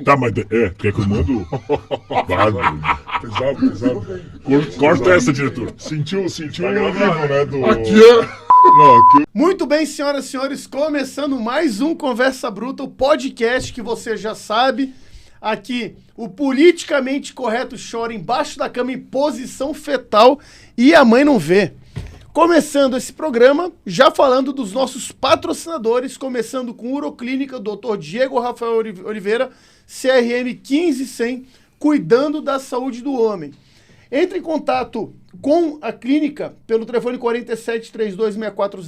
Tá, mas quer que eu mando? Pesado. Corta essa, diretor. Sentiu o nível, né? Aqui é... Muito bem, senhoras e senhores, começando mais um Conversa Bruta, o podcast que você já sabe. Aqui, o politicamente correto chora embaixo da cama em posição fetal e a mãe não vê. Começando esse programa, já falando dos nossos patrocinadores, começando com Uroclínica, Dr. Diego Rafael Oliveira, CRM 1500, cuidando da saúde do homem. Entre em contato com a clínica pelo telefone 47 3264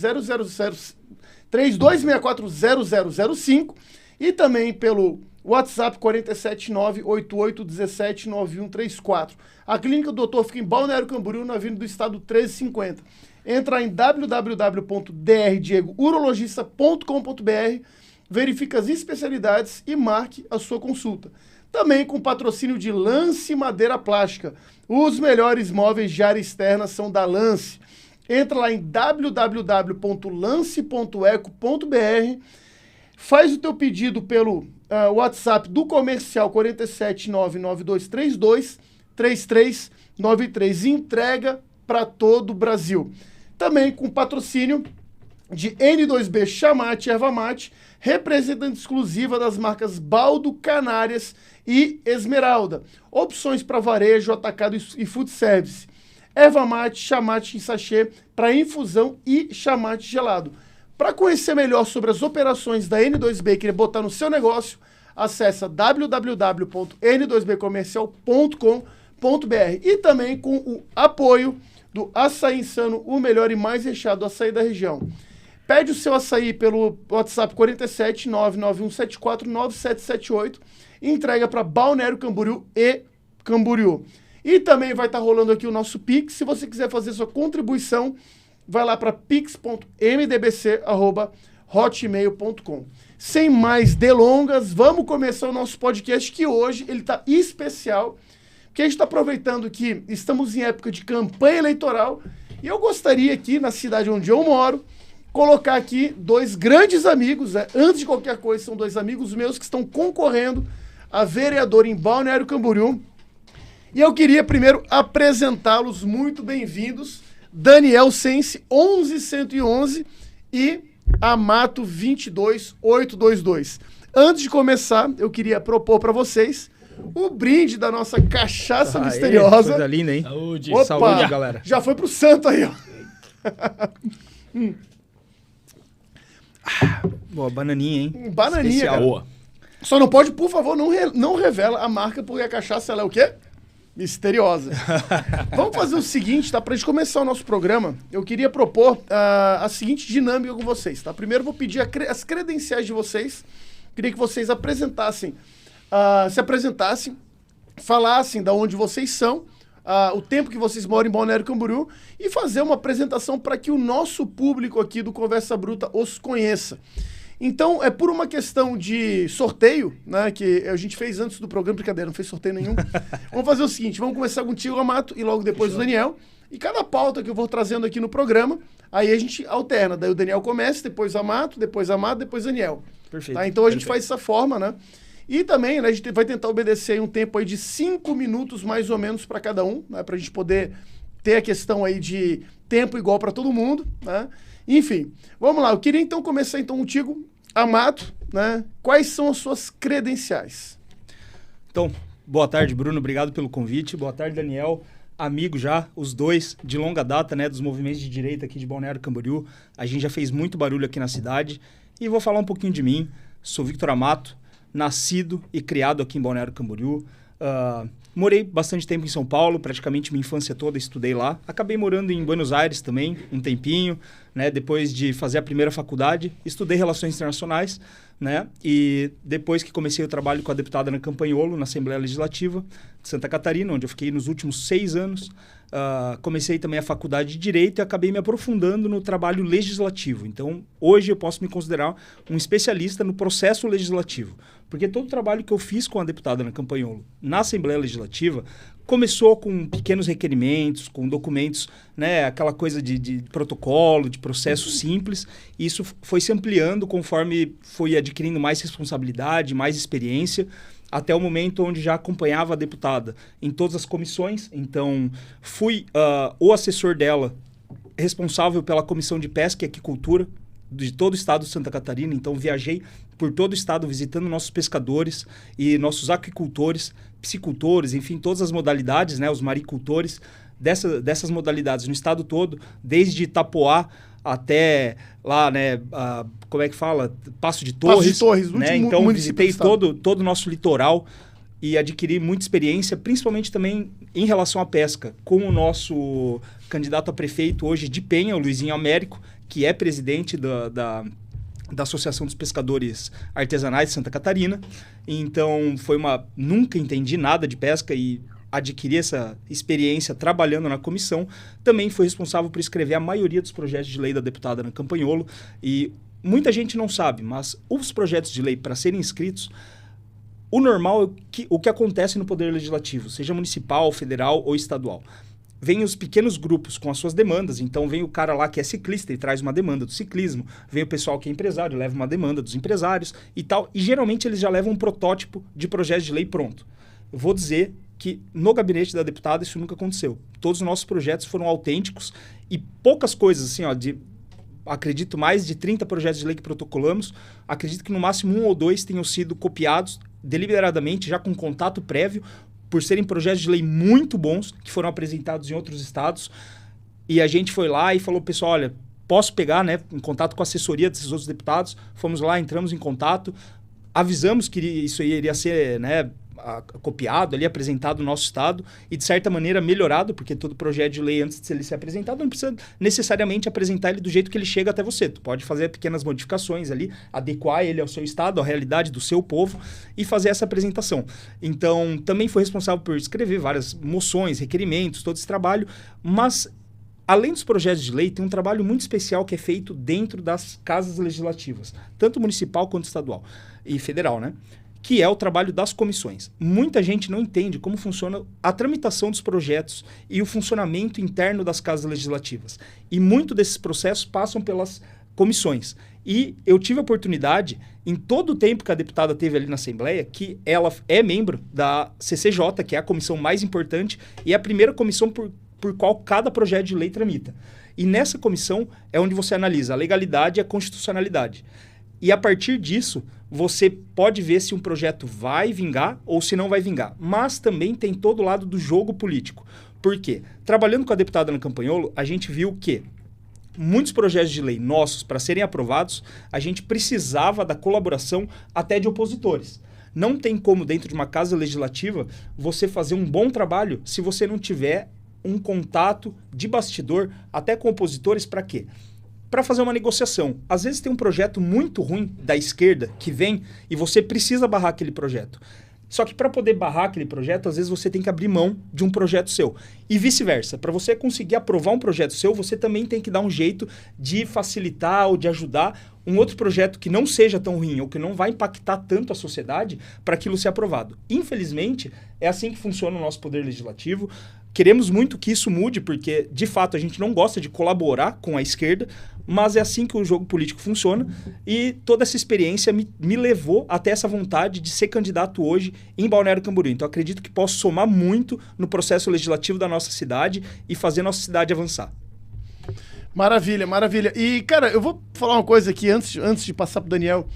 0005 e também pelo WhatsApp 47988179134. A clínica do doutor fica em Balneário Camboriú, na Avenida do Estado 1350. Entra em www.drdiegurologista.com.br, verifica as especialidades e marque a sua consulta. Também com patrocínio de Lance Madeira Plástica. Os melhores móveis de área externa são da Lance. Entra lá em www.lance.eco.br, faz o teu pedido pelo WhatsApp do comercial 47992323393 e entrega para todo o Brasil. Também com patrocínio de N2B Chamate Erva Mate, representante exclusiva das marcas Baldo, Canárias e Esmeralda. Opções para varejo, atacado e food service. Erva mate, chamate em sachê para infusão e chamate gelado. Para conhecer melhor sobre as operações da N2B e querer botar no seu negócio, acessa www.n2bcomercial.com.br e também com o apoio do Açaí Insano, o melhor e mais recheado açaí da região. Pede o seu açaí pelo WhatsApp 47 99174 9778 e entrega para Balneário Camboriú e Camboriú. E também vai estar rolando aqui o nosso Pix. Se você quiser fazer sua contribuição, vai lá para pix.mdbc@hotmail.com. Sem mais delongas, vamos começar o nosso podcast, que hoje ele está especial, porque a gente está aproveitando que estamos em época de campanha eleitoral e eu gostaria aqui, na cidade onde eu moro, colocar aqui dois grandes amigos, antes de qualquer coisa, são dois amigos meus que estão concorrendo a vereador em Balneário Camboriú. E eu queria primeiro apresentá-los, muito bem-vindos, Daniel Sense, 11111 e Amato 22822. Antes de começar, eu queria propor para vocês o brinde da nossa cachaça misteriosa. Coisa linda, hein? Saúde. Opa, saúde, galera. Já foi pro santo aí, ó. Boa, bananinha, hein? Bananinha, especial. Cara. Boa. Só não pode, por favor, não revela a marca, porque a cachaça ela é o quê? Misteriosa. Vamos fazer o seguinte, tá? Pra gente começar o nosso programa, eu queria propor a seguinte dinâmica com vocês, tá? Primeiro eu vou pedir as credenciais de vocês. Queria que vocês se apresentassem, falassem de onde vocês são, o tempo que vocês moram em Balneário Camboriú e fazer uma apresentação para que o nosso público aqui do Conversa Bruta os conheça. Então, é por uma questão de sorteio, né, que a gente fez antes do programa, brincadeira, não fez sorteio nenhum. Vamos fazer o seguinte, vamos começar contigo, Amato, e logo depois o Daniel. E cada pauta que eu vou trazendo aqui no programa, aí a gente alterna. Daí o Daniel começa, depois Amato, depois Daniel. Perfeito. Tá? Então a gente faz dessa forma, né? E também, né, a gente vai tentar obedecer aí um tempo aí de 5 minutos mais ou menos para cada um, né, para a gente poder ter a questão aí de tempo igual para todo mundo, né? Enfim, vamos lá. Eu queria então começar então contigo, Amato, né? Quais são as suas credenciais? Então, boa tarde, Bruno. Obrigado pelo convite. Boa tarde, Daniel. Amigo já, os dois de longa data, né, dos movimentos de direita aqui de Balneário Camboriú. A gente já fez muito barulho aqui na cidade. E vou falar um pouquinho de mim. Sou Victor Amato, nascido e criado aqui em Balneário Camboriú. Morei bastante tempo em São Paulo, praticamente minha infância toda estudei lá. Acabei morando em Buenos Aires também, um tempinho, né? Depois de fazer a primeira faculdade, estudei Relações Internacionais, né? E depois que comecei o trabalho com a deputada Ana Campanholo, na Assembleia Legislativa de Santa Catarina, onde eu fiquei nos últimos 6 anos, comecei também a faculdade de Direito e acabei me aprofundando no trabalho legislativo. Então, hoje eu posso me considerar um especialista no processo legislativo. Porque todo o trabalho que eu fiz com a deputada Ana Campanholo na Assembleia Legislativa começou com pequenos requerimentos, com documentos, né, aquela coisa de protocolo, de processo simples. E isso foi se ampliando conforme fui adquirindo mais responsabilidade, mais experiência. até o momento onde já acompanhava a deputada em todas as comissões. Então, fui o assessor dela, responsável pela Comissão de Pesca e Aquicultura de todo o estado de Santa Catarina. Então, viajei por todo o estado visitando nossos pescadores e nossos aquicultores, piscicultores, enfim, todas as modalidades, né, os maricultores dessas modalidades no estado todo, desde Itapoá até lá, né, como é que fala? Passo de Torres. Passo de Torres, né? Então, visitei todo o nosso litoral e adquiri muita experiência, principalmente também em relação à pesca, com o nosso candidato a prefeito hoje de Penha, o Luizinho Américo, que é presidente da Associação dos Pescadores Artesanais de Santa Catarina. Então, nunca entendi nada de pesca e adquiri essa experiência trabalhando na comissão. Também fui responsável por escrever a maioria dos projetos de lei da deputada Ana Campanholo. E muita gente não sabe, mas os projetos de lei, para serem inscritos, o normal é o que acontece no Poder Legislativo, seja municipal, federal ou estadual. Vem os pequenos grupos com as suas demandas, então vem o cara lá que é ciclista e traz uma demanda do ciclismo, vem o pessoal que é empresário, leva uma demanda dos empresários e tal, e geralmente eles já levam um protótipo de projeto de lei pronto. Eu vou dizer que no gabinete da deputada isso nunca aconteceu. Todos os nossos projetos foram autênticos e poucas coisas, assim, acredito mais de 30 projetos de lei que protocolamos, acredito que no máximo 1 ou 2 tenham sido copiados deliberadamente, já com contato prévio, por serem projetos de lei muito bons, que foram apresentados em outros estados, e a gente foi lá e falou, pessoal, olha, posso pegar, né, em contato com a assessoria desses outros deputados, fomos lá, entramos em contato, avisamos que isso iria ser, né, copiado ali, apresentado no nosso estado e de certa maneira melhorado, porque todo projeto de lei antes de ele ser apresentado não precisa necessariamente apresentar ele do jeito que ele chega até você, tu pode fazer pequenas modificações ali, adequar ele ao seu estado, à realidade do seu povo e fazer essa apresentação. Então, também foi responsável por escrever várias moções, requerimentos, todo esse trabalho, mas além dos projetos de lei, tem um trabalho muito especial que é feito dentro das casas legislativas, tanto municipal quanto estadual e federal, né? Que é o trabalho das comissões. Muita gente não entende como funciona a tramitação dos projetos e o funcionamento interno das casas legislativas. E muito desses processos passam pelas comissões. E eu tive a oportunidade, em todo o tempo que a deputada teve ali na Assembleia, que ela é membro da CCJ, que é a comissão mais importante, e é a primeira comissão por qual cada projeto de lei tramita. E nessa comissão é onde você analisa a legalidade e a constitucionalidade. E a partir disso, você pode ver se um projeto vai vingar ou se não vai vingar. Mas também tem todo o lado do jogo político. Por quê? Trabalhando com a deputada Ana Campanholo, a gente viu que muitos projetos de lei nossos, para serem aprovados, a gente precisava da colaboração até de opositores. Não tem como, dentro de uma casa legislativa, você fazer um bom trabalho se você não tiver um contato de bastidor até com opositores. Para quê? Para fazer uma negociação. Às vezes tem um projeto muito ruim da esquerda que vem e você precisa barrar aquele projeto. Só que para poder barrar aquele projeto, às vezes você tem que abrir mão de um projeto seu. E vice-versa. Para você conseguir aprovar um projeto seu, você também tem que dar um jeito de facilitar ou de ajudar um outro projeto que não seja tão ruim ou que não vai impactar tanto a sociedade para aquilo ser aprovado. Infelizmente, é assim que funciona o nosso poder legislativo. Queremos muito que isso mude, porque, de fato, a gente não gosta de colaborar com a esquerda, mas é assim que o jogo político funciona. E toda essa experiência me levou até essa vontade de ser candidato hoje em Balneário Camboriú. Então, acredito que posso somar muito no processo legislativo da nossa cidade e fazer nossa cidade avançar. Maravilha, maravilha. E, cara, eu vou falar uma coisa aqui antes de passar pro Daniel.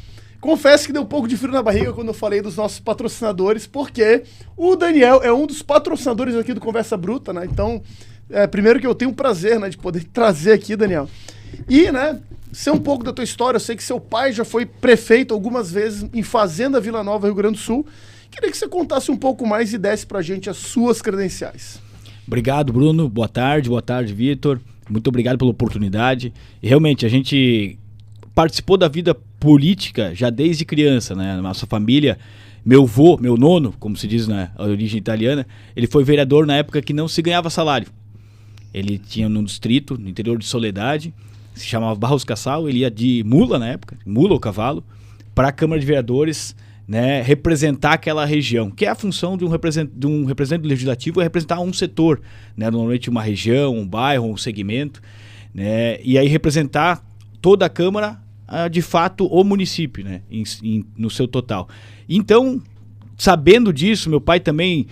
Confesso que deu um pouco de frio na barriga quando eu falei dos nossos patrocinadores, porque o Daniel é um dos patrocinadores aqui do Conversa Bruta, né? Então, primeiro que eu tenho o prazer, né, de poder trazer aqui, Daniel. E, né, ser um pouco da tua história, eu sei que seu pai já foi prefeito algumas vezes em Fazenda Vila Nova, Rio Grande do Sul. Queria que você contasse um pouco mais e desse pra gente as suas credenciais. Obrigado, Bruno. Boa tarde, Vitor. Muito obrigado pela oportunidade. E realmente, a gente participou da vida política já desde criança, né? Nossa família, meu avô, meu nono, como se diz na origem italiana, ele foi vereador na época que não se ganhava salário. Ele tinha num distrito, no interior de Soledade, se chamava Barros Cassal, ele ia de mula na época, mula ou cavalo, para a Câmara de Vereadores, né, representar aquela região, que é a função de um representante legislativo, é representar um setor, né, normalmente uma região, um bairro, um segmento, né, e aí representar toda a Câmara, de fato, o município, né, no seu total. Então, sabendo disso, meu pai também,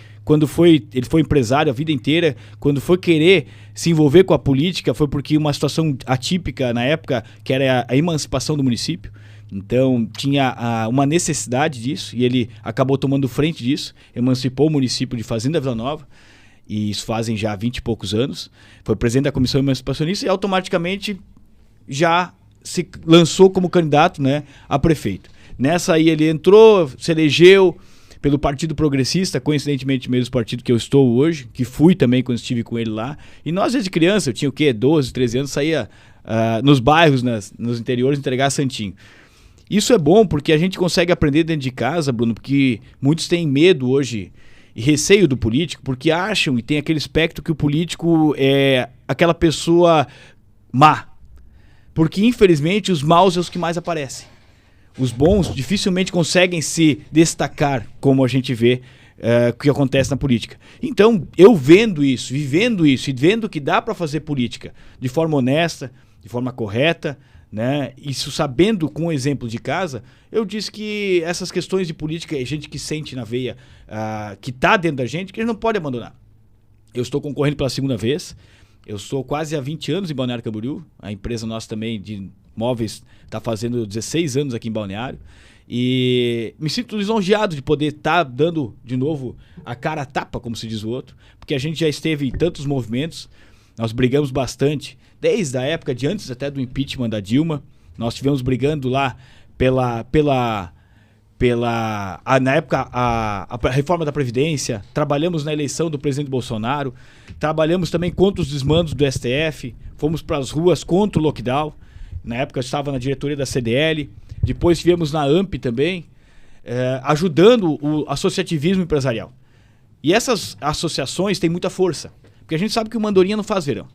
ele foi empresário a vida inteira, quando foi querer se envolver com a política, foi porque uma situação atípica na época, que era a emancipação do município. Então, tinha uma necessidade disso, e ele acabou tomando frente disso, emancipou o município de Fazenda Vila Nova, e isso fazem já 20 e poucos anos. Foi presidente da Comissão Emancipacionista e automaticamente já se lançou como candidato, né, a prefeito. Nessa aí ele entrou, se elegeu pelo Partido Progressista, coincidentemente mesmo partido que eu estou hoje, que fui também quando estive com ele lá. E nós, desde criança, eu tinha o quê? 12, 13 anos, saía nos bairros, nos interiores, entregar santinho. Isso é bom porque a gente consegue aprender dentro de casa, Bruno, porque muitos têm medo hoje e receio do político, porque acham e tem aquele espectro que o político é aquela pessoa má. Porque, infelizmente, os maus são os que mais aparecem. Os bons dificilmente conseguem se destacar, como a gente vê que acontece na política. Então, eu vendo isso, vivendo isso e vendo que dá para fazer política de forma honesta, de forma correta, né? Isso sabendo com o exemplo de casa, eu disse que essas questões de política é gente que sente na veia, que está dentro da gente, que a gente não pode abandonar. Eu estou concorrendo pela segunda vez, eu sou quase há 20 anos em Balneário Camboriú, a empresa nossa também de móveis está fazendo 16 anos aqui em Balneário, e me sinto lisonjeado de poder estar dando de novo a cara a tapa, como se diz o outro, porque a gente já esteve em tantos movimentos, nós brigamos bastante, desde a época de antes até do impeachment da Dilma, nós estivemos brigando lá na época, a reforma da Previdência, trabalhamos na eleição do presidente Bolsonaro, trabalhamos também contra os desmandos do STF, fomos para as ruas contra o lockdown, na época eu estava na diretoria da CDL, depois estivemos na AMP também, ajudando o associativismo empresarial. E essas associações têm muita força, porque a gente sabe que o Mandorinha não faz verão.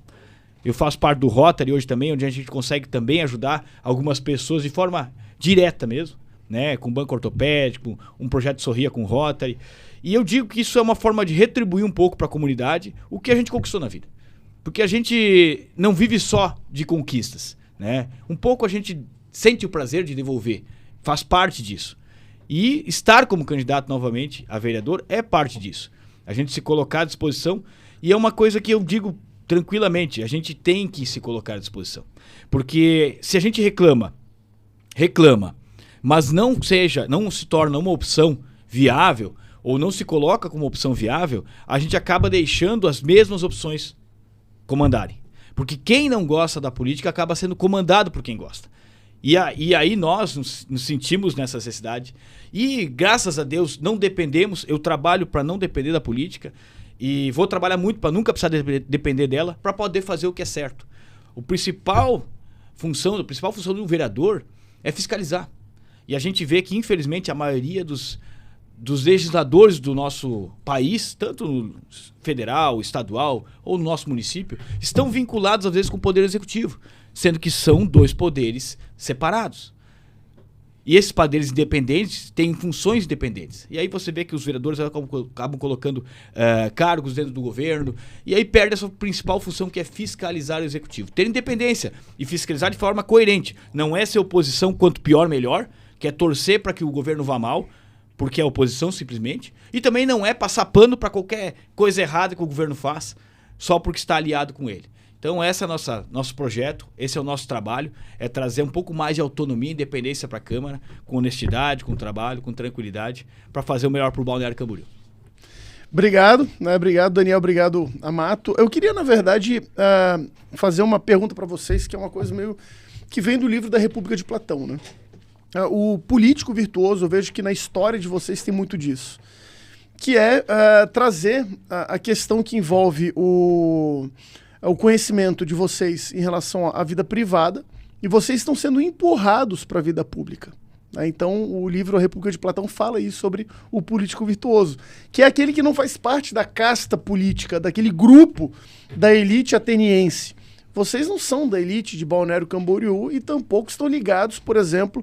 Eu faço parte do Rotary hoje também, onde a gente consegue também ajudar algumas pessoas de forma direta mesmo, né, com banco ortopédico, um projeto Sorria com Rotary. E eu digo que isso é uma forma de retribuir um pouco para a comunidade o que a gente conquistou na vida. Porque a gente não vive só de conquistas, né? Um pouco a gente sente o prazer de devolver, faz parte disso. E estar como candidato novamente a vereador é parte disso. A gente se colocar à disposição, e é uma coisa que eu digo tranquilamente, a gente tem que se colocar à disposição. Porque se a gente reclama, mas não se torna uma opção viável, ou não se coloca como opção viável, a gente acaba deixando as mesmas opções comandarem. Porque quem não gosta da política acaba sendo comandado por quem gosta. E aí nós nos sentimos nessa necessidade. E graças a Deus não dependemos, eu trabalho para não depender da política, e vou trabalhar muito para nunca precisar depender dela, para poder fazer o que é certo. A principal função de um vereador é fiscalizar. E a gente vê que, infelizmente, a maioria dos legisladores do nosso país, tanto no federal, estadual ou no nosso município, estão vinculados, às vezes, com o poder executivo, sendo que são dois poderes separados. E esses poderes independentes têm funções independentes. E aí você vê que os vereadores acabam colocando cargos dentro do governo, e aí perde a sua principal função, que é fiscalizar o executivo. Ter independência e fiscalizar de forma coerente. Não é ser oposição, quanto pior, melhor, que é torcer para que o governo vá mal, porque é oposição simplesmente. E também não é passar pano para qualquer coisa errada que o governo faz, só porque está aliado com ele. Então esse é nosso projeto, esse é o nosso trabalho, é trazer um pouco mais de autonomia e independência para a Câmara, com honestidade, com trabalho, com tranquilidade, para fazer o melhor para o Balneário Camboriú. Obrigado, né? Obrigado, Daniel, obrigado, Amato. Eu queria, na verdade, fazer uma pergunta para vocês, que é uma coisa meio que vem do livro da República de Platão, né? O político virtuoso, eu vejo que na história de vocês tem muito disso, que é trazer a questão que envolve o conhecimento de vocês em relação à vida privada, e vocês estão sendo empurrados para a vida pública. Né? Então, o livro A República de Platão fala isso sobre o político virtuoso, que é aquele que não faz parte da casta política, daquele grupo da elite ateniense. Vocês não são da elite de Balneário Camboriú e tampouco estão ligados, por exemplo,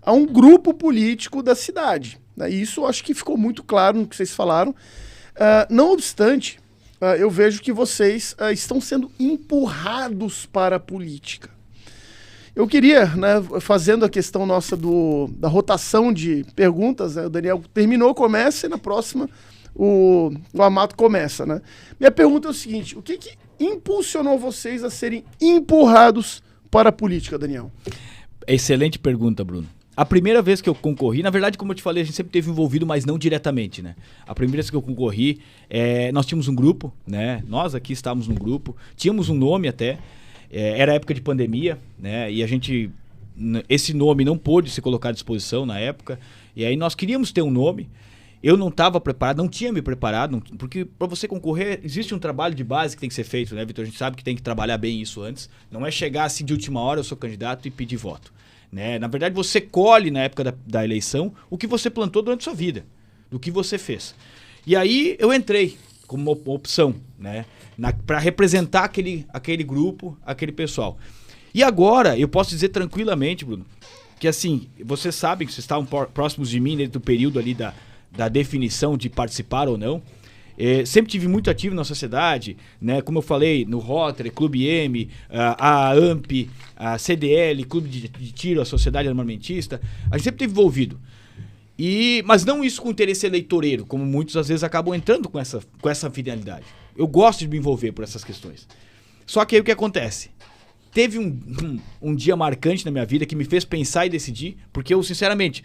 a um grupo político da cidade. Né? E isso eu acho que ficou muito claro no que vocês falaram. Não obstante, eu vejo que vocês estão sendo empurrados para a política. Eu queria, né, fazendo a questão nossa da rotação de perguntas, né, o Daniel terminou, começa, e na próxima o Amato começa, né? Minha pergunta é o seguinte, o que impulsionou vocês a serem empurrados para a política, Daniel? Excelente pergunta, Bruno. A primeira vez que eu concorri, na verdade, como eu te falei, a gente sempre esteve envolvido, mas não diretamente, né? A primeira vez que eu concorri, nós tínhamos um grupo, né? Nós aqui estávamos num grupo, tínhamos um nome até, era época de pandemia, né? E esse nome não pôde ser colocado à disposição na época, e aí nós queríamos ter um nome. Eu não estava preparado, não tinha me preparado, porque para você concorrer, existe um trabalho de base que tem que ser feito, né, Vitor? A gente sabe que tem que trabalhar bem isso antes. Não é chegar assim de última hora, eu sou candidato e pedir voto. Né? Na verdade, você colhe na época da eleição o que você plantou durante a sua vida, do que você fez. E aí eu entrei como uma opção, né, para representar aquele grupo, aquele pessoal. E agora, eu posso dizer tranquilamente, Bruno, que assim, vocês sabem que vocês estavam próximos de mim, dentro do período ali da definição de participar ou não. Sempre tive muito ativo na sociedade, né? Como eu falei, no Rotary, Clube M, a AMP, a CDL, Clube de Tiro, a Sociedade Armamentista, a gente sempre esteve envolvido. Mas não isso com interesse eleitoreiro, como muitos às vezes acabam entrando com essa finalidade. Eu gosto de me envolver por essas questões. Só que aí o que acontece? Teve um dia marcante na minha vida que me fez pensar e decidir, porque eu, sinceramente,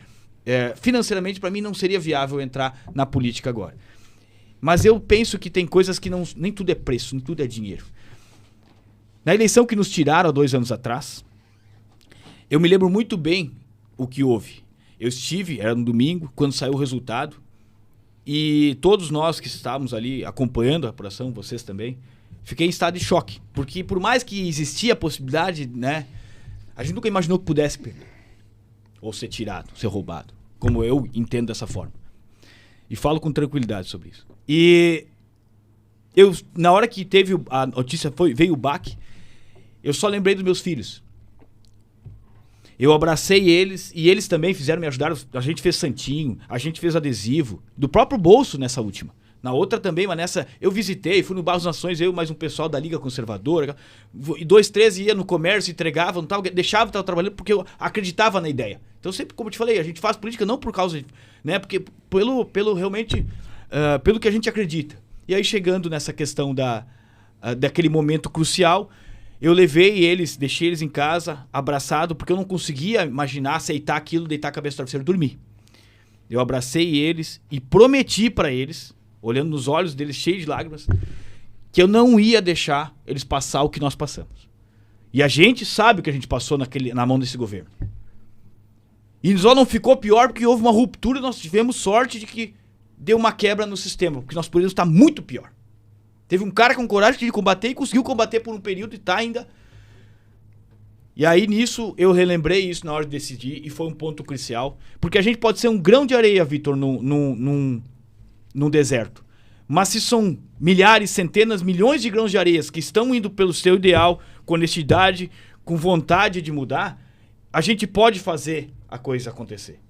financeiramente, para mim não seria viável entrar na política agora. Mas eu penso que tem coisas que nem tudo é preço, nem tudo é dinheiro. Na eleição que nos tiraram há 2 anos atrás, eu me lembro muito bem o que houve. Eu estive, era no domingo, quando saiu o resultado, e todos nós que estávamos ali acompanhando a apuração, vocês também, fiquei em estado de choque. Porque por mais que existia a possibilidade, né, a gente nunca imaginou que pudesse perder. Ou ser tirado, ser roubado. Como eu entendo dessa forma. E falo com tranquilidade sobre isso. E na hora que teve a notícia, veio o baque, eu só lembrei dos meus filhos. Eu abracei eles e eles também me ajudaram. A gente fez santinho, a gente fez adesivo, do próprio bolso nessa última. Na outra também, mas nessa eu visitei, fui no Bar das Nações, eu e mais um pessoal da Liga Conservadora. E 2, 3 ia no comércio, entregavam, deixava estar trabalhando porque eu acreditava na ideia. Então sempre, como eu te falei, a gente faz política não por causa de, né, porque pelo realmente, pelo que a gente acredita. E aí chegando nessa questão daquele momento crucial, eu levei eles, deixei eles em casa, abraçado, porque eu não conseguia imaginar, aceitar aquilo, deitar a cabeça no travesseiro e dormir. Eu abracei eles e prometi para eles, olhando nos olhos deles cheios de lágrimas, que eu não ia deixar eles passar o que nós passamos. E a gente sabe o que a gente passou na mão desse governo. E só não ficou pior porque houve uma ruptura e nós tivemos sorte de que deu uma quebra no sistema, porque nós poderíamos estar muito pior. Teve um cara com coragem de combater e conseguiu combater por um período e está ainda. E aí nisso eu relembrei isso na hora de decidir e foi um ponto crucial. Porque a gente pode ser um grão de areia, Vitor, num deserto. Mas se são milhares, centenas, milhões de grãos de areias que estão indo pelo seu ideal, com honestidade, com vontade de mudar, a gente pode fazer a coisa acontecer.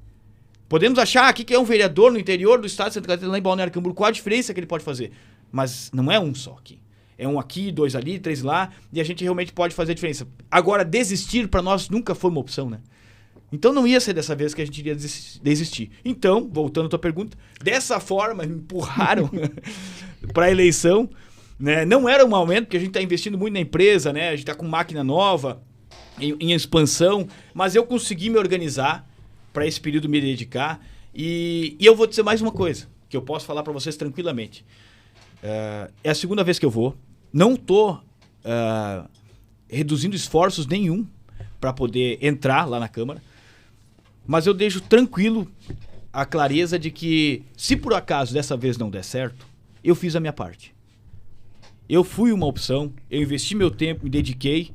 Podemos achar aqui que é um vereador no interior do estado de Santa Catarina, lá em Balneário Camboriú, qual a diferença que ele pode fazer? Mas não é um só aqui. É um aqui, 2 ali, 3 lá, e a gente realmente pode fazer a diferença. Agora, desistir para nós nunca foi uma opção, né? Então não ia ser dessa vez que a gente iria desistir. Então, voltando à tua pergunta, dessa forma me empurraram para a eleição, né? Não era um momento, porque a gente está investindo muito na empresa, né? A gente está com máquina nova, em expansão, mas eu consegui me organizar para esse período me dedicar. E eu vou dizer mais uma coisa, que eu posso falar para vocês tranquilamente. É a segunda vez que eu vou. Não estou reduzindo esforços nenhum para poder entrar lá na Câmara. Mas eu deixo tranquilo a clareza de que, se por acaso dessa vez não der certo, eu fiz a minha parte. Eu fui uma opção, eu investi meu tempo, me dediquei.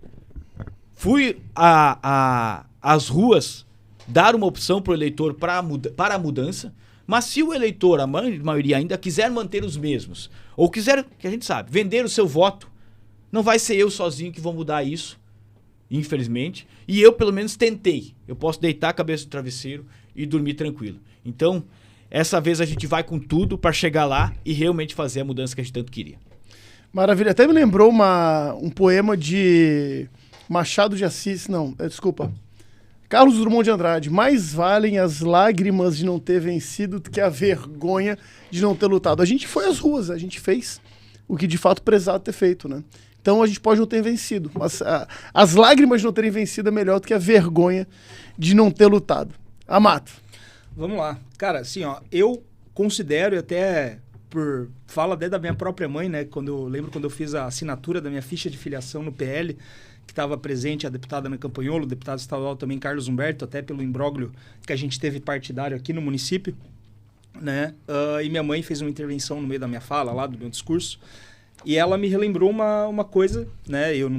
Fui às ruas dar uma opção para o eleitor para a mudança. Mas se o eleitor, a maioria ainda, quiser manter os mesmos, ou quiser, que a gente sabe, vender o seu voto, não vai ser eu sozinho que vou mudar isso, infelizmente. E eu, pelo menos, tentei. Eu posso deitar a cabeça no travesseiro e dormir tranquilo. Então, essa vez a gente vai com tudo para chegar lá e realmente fazer a mudança que a gente tanto queria. Maravilha. Até me lembrou um poema de Machado de Assis, não, desculpa. Carlos Drummond de Andrade. Mais valem as lágrimas de não ter vencido do que a vergonha de não ter lutado. A gente foi às ruas, a gente fez o que de fato precisava ter feito, né? Então a gente pode não ter vencido, mas as lágrimas de não terem vencido é melhor do que a vergonha de não ter lutado. Amato. Vamos lá. Cara, assim, ó, eu considero, e até falo até da minha própria mãe, né? Lembro quando eu fiz a assinatura da minha ficha de filiação no PL, que estava presente a deputada Ana Campanholo, o deputado estadual também Carlos Humberto, até pelo imbróglio que a gente teve partidário aqui no município, né? E minha mãe fez uma intervenção no meio da minha fala, lá do meu discurso, e ela me relembrou uma coisa, né? Eu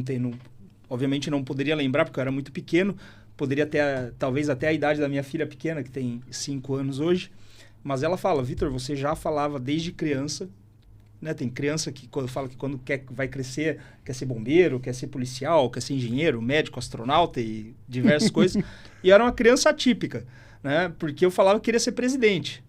obviamente não poderia lembrar, porque eu era muito pequeno, poderia ter, talvez até a idade da minha filha pequena, que tem 5 anos hoje, mas ela fala, Vitor, você já falava desde criança, né? Tem criança que fala que quando vai crescer, quer ser bombeiro, quer ser policial, quer ser engenheiro, médico, astronauta e diversas coisas, e eu era uma criança atípica, né? Porque eu falava que queria ser presidente,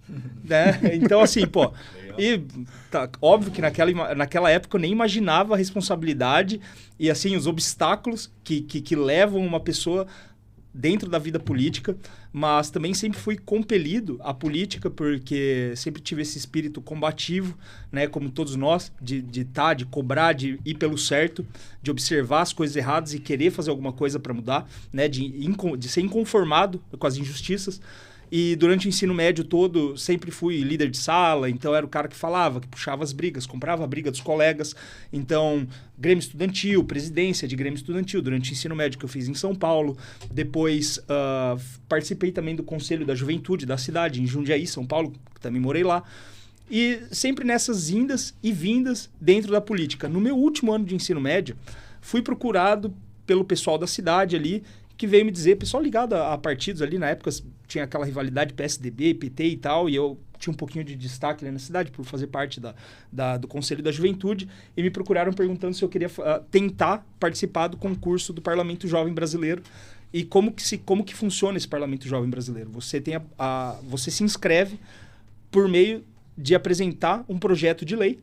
né? Então, assim, pô... E tá, óbvio que naquela época eu nem imaginava a responsabilidade e, assim, os obstáculos que levam uma pessoa dentro da vida política, mas também sempre fui compelido à política porque sempre tive esse espírito combativo, né, como todos nós, de cobrar, de ir pelo certo, de observar as coisas erradas e querer fazer alguma coisa para mudar, né, de ser inconformado com as injustiças. E durante o ensino médio todo, sempre fui líder de sala, então era o cara que falava, que puxava as brigas, comprava a briga dos colegas. Então, Grêmio Estudantil, presidência de Grêmio Estudantil, durante o ensino médio que eu fiz em São Paulo. Depois, participei também do Conselho da Juventude da cidade, em Jundiaí, São Paulo, que também morei lá. E sempre nessas indas e vindas dentro da política. No meu último ano de ensino médio, fui procurado pelo pessoal da cidade ali, que veio me dizer, pessoal ligado a partidos ali, na época tinha aquela rivalidade PSDB, PT e tal, e eu tinha um pouquinho de destaque ali na cidade por fazer parte do Conselho da Juventude, e me procuraram perguntando se eu queria tentar participar do concurso do Parlamento Jovem Brasileiro, e como que funciona esse Parlamento Jovem Brasileiro. Você você se inscreve por meio de apresentar um projeto de lei.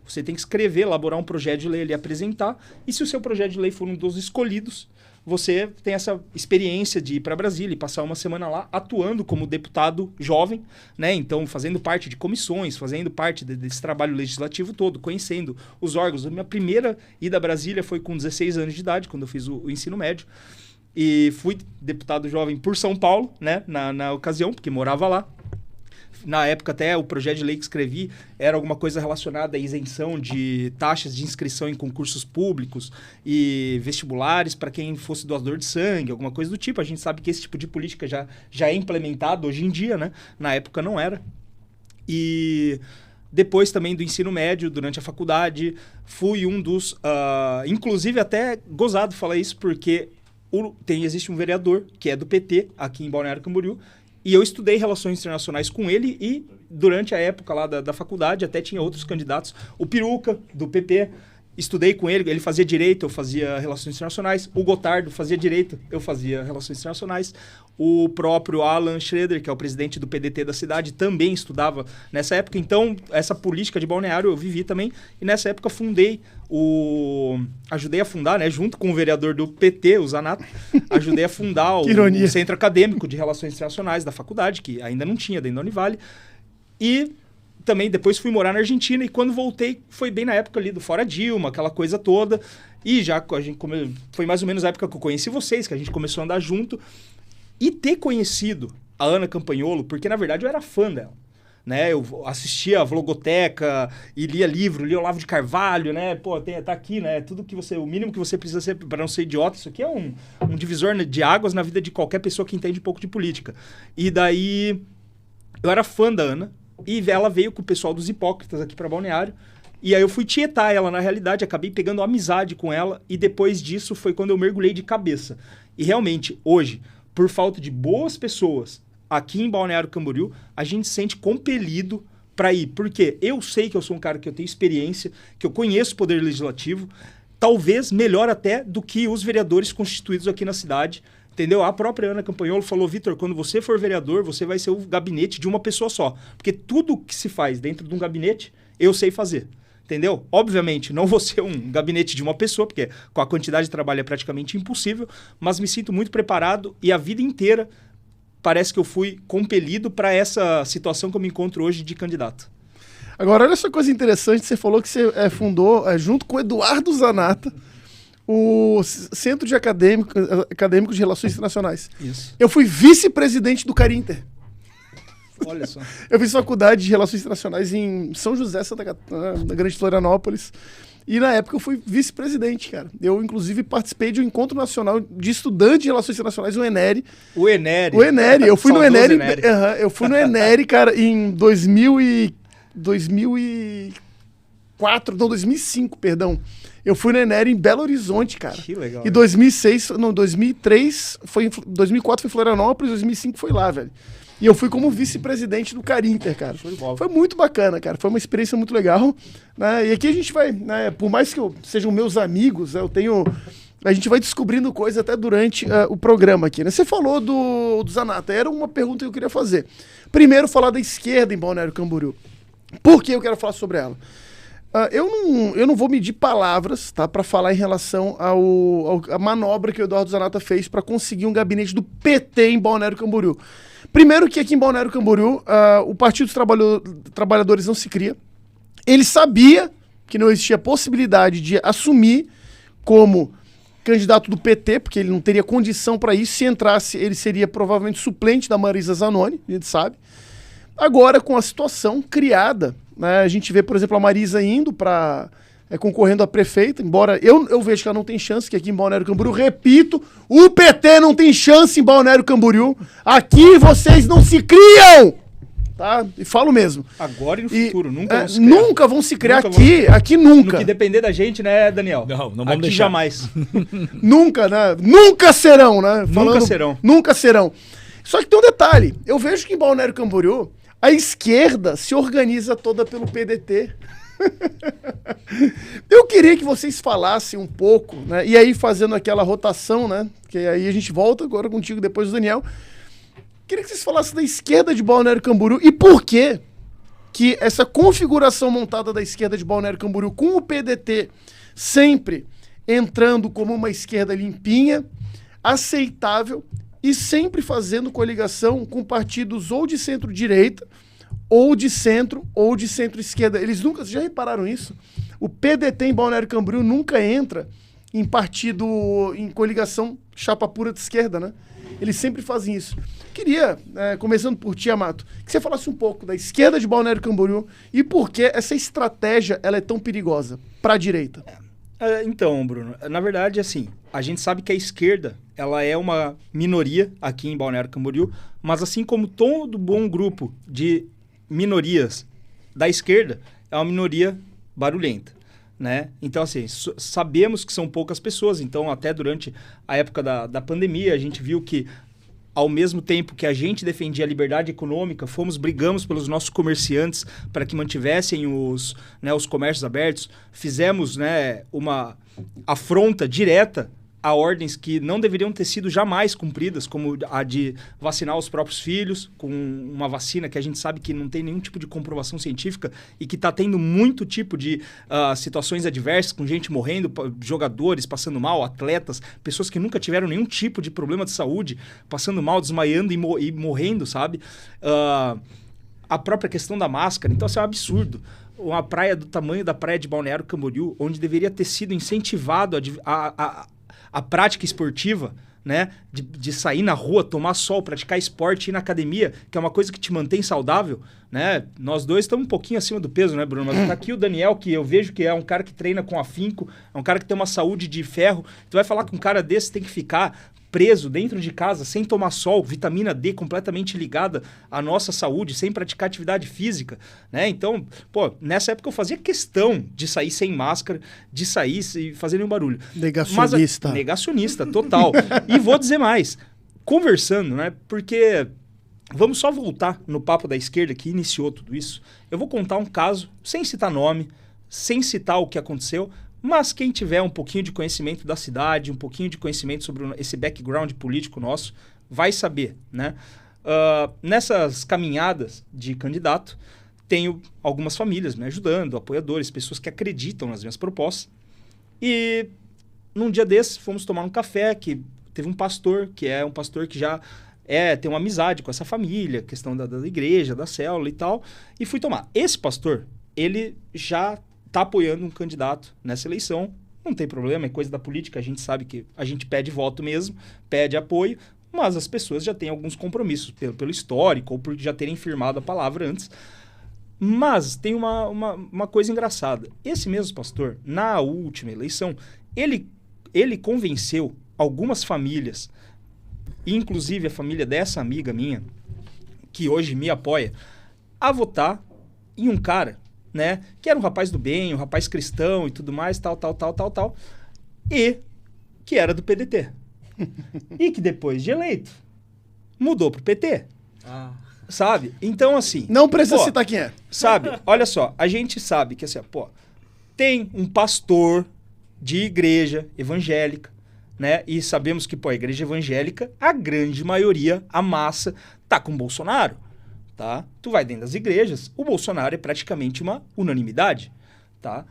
Você tem que escrever, elaborar um projeto de lei ali, apresentar, e se o seu projeto de lei for um dos escolhidos, você tem essa experiência de ir para Brasília e passar uma semana lá atuando como deputado jovem, né? Então, fazendo parte de comissões, fazendo parte desse trabalho legislativo todo, conhecendo os órgãos. A minha primeira ida a Brasília foi com 16 anos de idade, quando eu fiz o ensino médio. E fui deputado jovem por São Paulo, né? Na ocasião, porque morava lá. Na época, até o projeto de lei que escrevi era alguma coisa relacionada à isenção de taxas de inscrição em concursos públicos e vestibulares para quem fosse doador de sangue, alguma coisa do tipo. A gente sabe que esse tipo de política já é implementado hoje em dia, né? Na época não era. E depois também do ensino médio, durante a faculdade, fui um dos... inclusive até gozado falar isso, porque existe um vereador que é do PT aqui em Balneário Camboriú, e eu estudei Relações Internacionais com ele e, durante a época lá da faculdade, até tinha outros candidatos. O Peruca, do PP, estudei com ele, ele fazia Direito, eu fazia Relações Internacionais. O Gotardo fazia Direito, eu fazia Relações Internacionais. O próprio Alan Schroeder, que é o presidente do PDT da cidade, também estudava nessa época. Então, essa política de Balneário eu vivi também. E nessa época ajudei a fundar, né, junto com o vereador do PT, o Zanato, ajudei a fundar o Centro Acadêmico de Relações Internacionais da faculdade, que ainda não tinha dentro da Univale. E também depois fui morar na Argentina, e quando voltei foi bem na época ali do Fora Dilma, aquela coisa toda. E já foi mais ou menos a época que eu conheci vocês, que a gente começou a andar junto. E ter conhecido a Ana Campanholo, porque na verdade eu era fã dela, né? Eu assistia a Vlogoteca e lia livro, lia Olavo de Carvalho, né? Pô, tá aqui, né? O mínimo que você precisa ser para não ser idiota. Isso aqui é um divisor de águas na vida de qualquer pessoa que entende um pouco de política. E daí eu era fã da Ana, e ela veio com o pessoal dos Hipócritas aqui para Balneário. E aí eu fui tietar ela, na realidade, acabei pegando amizade com ela, e depois disso foi quando eu mergulhei de cabeça. E realmente, hoje, por falta de boas pessoas aqui em Balneário Camboriú, a gente se sente compelido para ir. Porque eu sei que eu sou um cara que eu tenho experiência, que eu conheço o poder legislativo, talvez melhor até do que os vereadores constituídos aqui na cidade, entendeu? A própria Ana Campanholo falou, Vitor, quando você for vereador, você vai ser o gabinete de uma pessoa só. Porque tudo que se faz dentro de um gabinete, eu sei fazer. entendeu? Obviamente, não vou ser um gabinete de uma pessoa, porque com a quantidade de trabalho é praticamente impossível, mas me sinto muito preparado e a vida inteira parece que eu fui compelido para essa situação que eu me encontro hoje de candidato. Agora, olha essa coisa interessante, você falou que você fundou, junto com o Eduardo Zanata, o Centro de Acadêmicos de Relações Internacionais. Isso. Eu fui vice-presidente do Carinter. Olha só. Eu fiz faculdade de Relações Internacionais em São José, na Grande Florianópolis. E na época eu fui vice-presidente, cara. Eu, inclusive, participei de um encontro nacional de estudantes de Relações Internacionais, o ENERI. O ENERI. O ENERI. Eu fui no Saudoso ENERI. Eu fui no ENERI, cara, em 2005, perdão. Eu fui no ENERI em Belo Horizonte, cara. Que legal. E 2004 foi em Florianópolis, 2005 foi lá, velho. E eu fui como vice-presidente do Carinter, cara. Foi muito bacana, cara. Foi uma experiência muito legal. Né? E aqui a gente vai, né, por mais que sejam meus amigos, a gente vai descobrindo coisas até durante o programa aqui. Né? Você falou do Zanata. Era uma pergunta que eu queria fazer. Primeiro, falar da esquerda em Balneário Camboriú. Por que eu quero falar sobre ela? Eu não vou medir palavras, tá, para falar em relação à manobra que o Eduardo Zanata fez para conseguir um gabinete do PT em Balneário Camboriú. Primeiro que aqui em Balneário Camboriú, o Partido dos Trabalhadores não se cria. Ele sabia que não existia possibilidade de assumir como candidato do PT, porque ele não teria condição para isso. Se entrasse, ele seria provavelmente suplente da Marisa Zanoni, a gente sabe. Agora, com a situação criada, né, a gente vê, por exemplo, a Marisa indo para concorrendo a prefeita, embora eu vejo que ela não tem chance, que aqui em Balneário Camboriú, repito, o PT não tem chance em Balneário Camboriú. Aqui vocês não se criam! Tá? E falo mesmo. Agora e no futuro, nunca vão se criar. Nunca vão se criar aqui nunca. No que depender da gente, né, Daniel? Não vamos aqui deixar. Jamais. Nunca, né? Nunca serão, né? Nunca serão. Só que tem um detalhe. Eu vejo que em Balneário Camboriú, a esquerda se organiza toda pelo PDT. Eu queria que vocês falassem um pouco, né? E aí fazendo aquela rotação, né? Que aí a gente volta agora contigo depois do Daniel. Queria que vocês falassem da esquerda de Balneário Camboriú e por que essa configuração montada da esquerda de Balneário Camboriú com o PDT sempre entrando como uma esquerda limpinha, aceitável e sempre fazendo coligação com partidos ou de centro-direita ou de centro, ou de centro-esquerda. Eles nunca, já repararam isso? O PDT em Balneário Camboriú nunca entra em partido, em coligação chapa pura de esquerda, né? Eles sempre fazem isso. Queria, começando por ti, Amato, que você falasse um pouco da esquerda de Balneário Camboriú e por que essa estratégia ela é tão perigosa para a direita. Então, Bruno, na verdade, assim, a gente sabe que a esquerda, ela é uma minoria aqui em Balneário Camboriú, mas assim como todo bom grupo de minorias da esquerda, é uma minoria barulhenta, né? Então, assim, sabemos que são poucas pessoas, então até durante a época da pandemia, a gente viu que ao mesmo tempo que a gente defendia a liberdade econômica, brigamos pelos nossos comerciantes para que mantivessem os comércios abertos, fizemos, né, uma afronta direta a ordens que não deveriam ter sido jamais cumpridas, como a de vacinar os próprios filhos com uma vacina que a gente sabe que não tem nenhum tipo de comprovação científica e que está tendo muito tipo de situações adversas, com gente morrendo, jogadores passando mal, atletas, pessoas que nunca tiveram nenhum tipo de problema de saúde, passando mal, desmaiando e morrendo, sabe? A própria questão da máscara, então isso é um absurdo. Uma praia do tamanho da praia de Balneário Camboriú, onde deveria ter sido incentivado a prática esportiva, né? De sair na rua, tomar sol, praticar esporte, ir na academia, que é uma coisa que te mantém saudável, né? Nós dois estamos um pouquinho acima do peso, né, Bruno? Mas tá aqui o Daniel, que eu vejo que é um cara que treina com afinco, é um cara que tem uma saúde de ferro. Tu vai falar que um cara desse tem que ficar preso dentro de casa, sem tomar sol, vitamina D completamente ligada à nossa saúde, sem praticar atividade física, né? Então, pô, nessa época eu fazia questão de sair sem máscara, de sair e fazer nenhum barulho. Negacionista. Negacionista, total. E vou dizer mais, conversando, né? Porque vamos só voltar no papo da esquerda que iniciou tudo isso. Eu vou contar um caso, sem citar nome, sem citar o que aconteceu, mas quem tiver um pouquinho de conhecimento da cidade, um pouquinho de conhecimento sobre esse background político nosso, vai saber, né? Nessas caminhadas de candidato, tenho algumas famílias me ajudando, apoiadores, pessoas que acreditam nas minhas propostas. E num dia desses, fomos tomar um café, que teve um pastor, que é um pastor que já tem uma amizade com essa família, questão da igreja, da célula e tal, e fui tomar. Esse pastor, ele já está apoiando um candidato nessa eleição, não tem problema, é coisa da política, a gente sabe que a gente pede voto mesmo, pede apoio, mas as pessoas já têm alguns compromissos pelo histórico ou por já terem firmado a palavra antes. Mas tem uma coisa engraçada. Esse mesmo pastor, na última eleição, ele convenceu algumas famílias, inclusive a família dessa amiga minha, que hoje me apoia, a votar em um cara, né, que era um rapaz do bem, um rapaz cristão e tudo mais, tal, e que era do PDT. E que depois de eleito, mudou pro PT. Sabe? Então, assim... Não precisa citar quem é. Sabe? Olha só, a gente sabe que, assim, tem um pastor de igreja evangélica, né? E sabemos que, a igreja evangélica, a grande maioria, a massa, tá com o Bolsonaro, tá? Tu vai dentro das igrejas, o Bolsonaro é praticamente uma unanimidade, tá?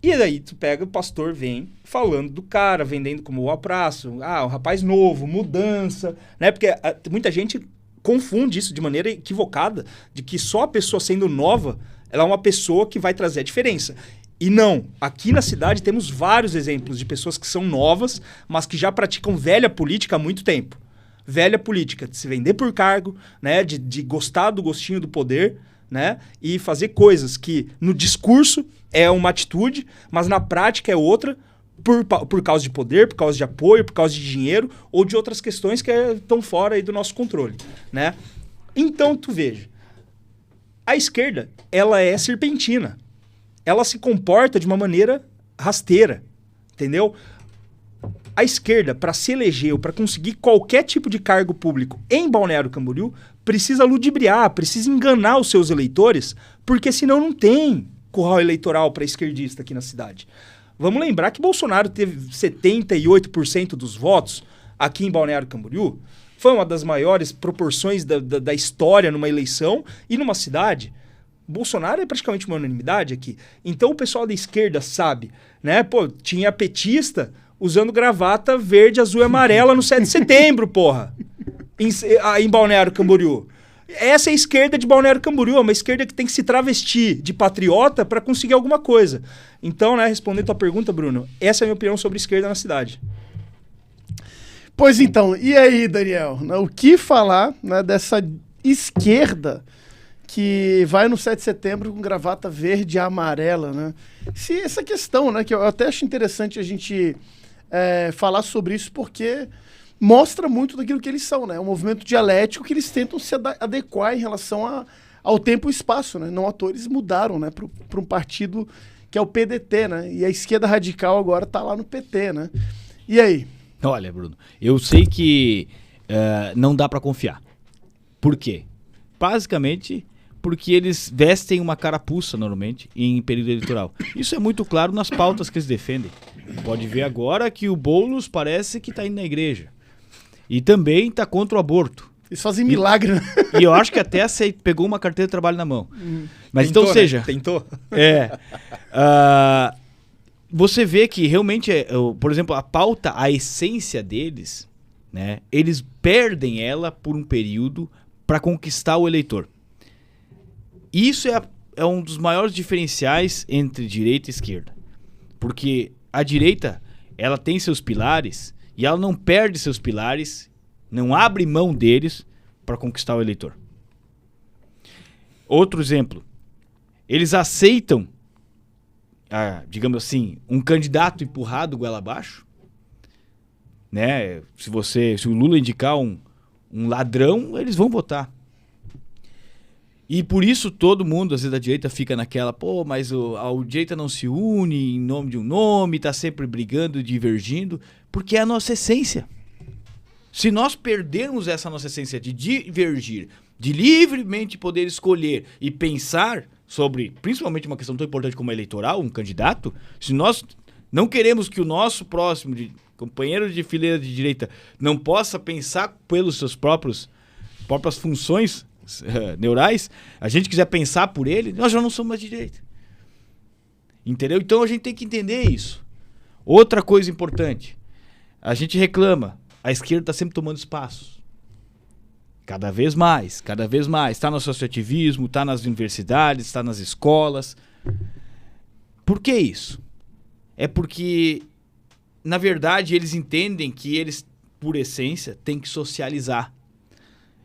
E daí tu pega o pastor, vem falando do cara, vendendo como o abraço, um rapaz novo, mudança, né? Porque muita gente confunde isso de maneira equivocada, de que só a pessoa sendo nova, ela é uma pessoa que vai trazer a diferença. E não, aqui na cidade temos vários exemplos de pessoas que são novas, mas que já praticam velha política há muito tempo. Velha política, de se vender por cargo, né, de gostar do gostinho do poder, né, e fazer coisas que no discurso é uma atitude, mas na prática é outra, por causa de poder, por causa de apoio, por causa de dinheiro ou de outras questões que estão fora aí do nosso controle, né? Então, tu veja, a esquerda, ela é serpentina. Ela se comporta de uma maneira rasteira, entendeu? A esquerda, para se eleger ou para conseguir qualquer tipo de cargo público em Balneário Camboriú, precisa ludibriar, precisa enganar os seus eleitores, porque senão não tem curral eleitoral para esquerdista aqui na cidade. Vamos lembrar que Bolsonaro teve 78% dos votos aqui em Balneário Camboriú. Foi uma das maiores proporções da história numa eleição e numa cidade. Bolsonaro é praticamente uma unanimidade aqui. Então o pessoal da esquerda sabe, né? Tinha petista usando gravata verde, azul e amarela no 7 de setembro, porra. Em Balneário Camboriú. Essa é a esquerda de Balneário Camboriú, é uma esquerda que tem que se travestir de patriota para conseguir alguma coisa. Então, né, respondendo a tua pergunta, Bruno, essa é a minha opinião sobre esquerda na cidade. Pois então, e aí, Daniel? O que falar, né, dessa esquerda que vai no 7 de setembro com gravata verde e amarela, né? Essa questão, né, que eu até acho interessante a gente falar sobre isso, porque mostra muito daquilo que eles são, né? É um movimento dialético que eles tentam se adequar em relação ao tempo e espaço, né? Não à toa eles mudaram, né, para um partido que é o PDT, né? E a esquerda radical agora tá lá no PT, né? E aí? Olha, Bruno, eu sei que não dá para confiar. Por quê? Basicamente porque eles vestem uma carapuça normalmente em período eleitoral. Isso é muito claro nas pautas que eles defendem. Pode ver agora que o Boulos parece que está indo na igreja. E também está contra o aborto. Eles fazem milagre, né? E eu acho que até pegou uma carteira de trabalho na mão. Mas tentou, então, seja... Né? Tentou? Você vê que realmente, por exemplo, a pauta, a essência deles, né? Eles perdem ela por um período para conquistar o eleitor. Isso é um dos maiores diferenciais entre direita e esquerda. Porque a direita, ela tem seus pilares e ela não perde seus pilares, não abre mão deles para conquistar o eleitor. Outro exemplo, eles aceitam, digamos assim, um candidato empurrado goela abaixo, né? Se o Lula indicar um ladrão, eles vão votar. E por isso todo mundo, às vezes, da direita fica naquela, mas a direita não se une em nome de um nome, tá sempre brigando, divergindo, porque é a nossa essência. Se nós perdermos essa nossa essência de divergir, de livremente poder escolher e pensar sobre, principalmente uma questão tão importante como a eleitoral, um candidato, se nós não queremos que o nosso próximo companheiro de fileira de direita não possa pensar pelos seus próprias funções neurais, a gente quiser pensar por ele, nós já não somos mais de direita. Entendeu? Então a gente tem que entender isso. Outra coisa importante, a gente reclama, a esquerda está sempre tomando espaços. Cada vez mais. Está no associativismo, está nas universidades, está nas escolas. Por que isso? É porque, na verdade, eles entendem que eles, por essência, têm que socializar.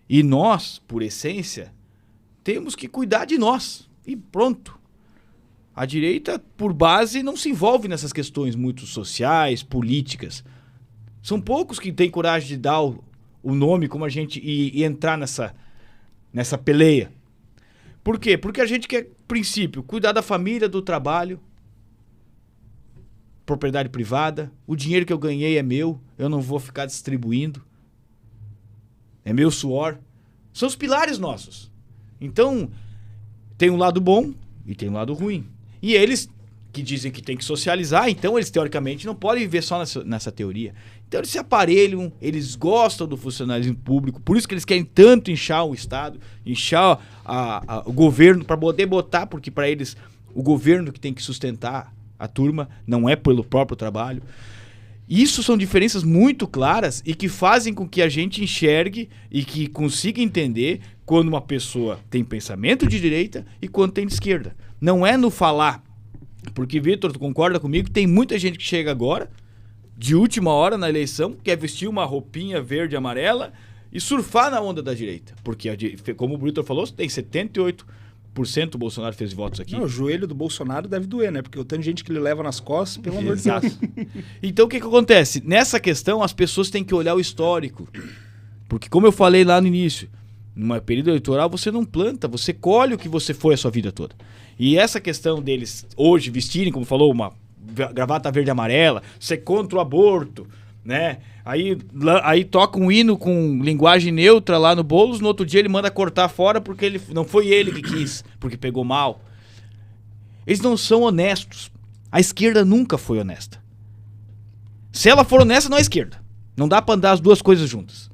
E nós, por essência, temos que cuidar de nós. E pronto. A direita, por base, não se envolve nessas questões muito sociais, políticas. São poucos que têm coragem de dar o nome como a gente e entrar nessa peleia. Por quê? Porque a gente quer, princípio, cuidar da família, do trabalho, propriedade privada, o dinheiro que eu ganhei é meu, eu não vou ficar distribuindo. É meu suor. São os pilares nossos. Então, tem um lado bom e tem um lado ruim. E eles que dizem que tem que socializar, então eles teoricamente não podem viver só nessa teoria. Então eles se aparelham, eles gostam do funcionalismo público, por isso que eles querem tanto inchar o Estado, inchar o governo, para poder botar, porque para eles o governo que tem que sustentar a turma, não é pelo próprio trabalho. Isso são diferenças muito claras e que fazem com que a gente enxergue e que consiga entender quando uma pessoa tem pensamento de direita e quando tem de esquerda. Não é no falar. Porque, Vitor, tu concorda comigo? Tem muita gente que chega agora, de última hora na eleição, quer vestir uma roupinha verde e amarela e surfar na onda da direita. Porque, como o Vitor falou, tem 78% o Bolsonaro fez votos aqui. Não, o joelho do Bolsonaro deve doer, né? Porque o tanto de gente que ele leva nas costas, pelo amor de Deus. Então, o que acontece? Nessa questão, as pessoas têm que olhar o histórico. Porque, como eu falei lá no início, numa período eleitoral, você não planta, você colhe o que você foi a sua vida toda. E essa questão deles hoje vestirem, como falou, uma gravata verde e amarela, ser contra o aborto, né? Aí toca um hino com linguagem neutra lá no Boulos, no outro dia ele manda cortar fora porque não foi ele que quis, porque pegou mal. Eles não são honestos. A esquerda nunca foi honesta. Se ela for honesta, não é esquerda. Não dá pra andar as duas coisas juntas.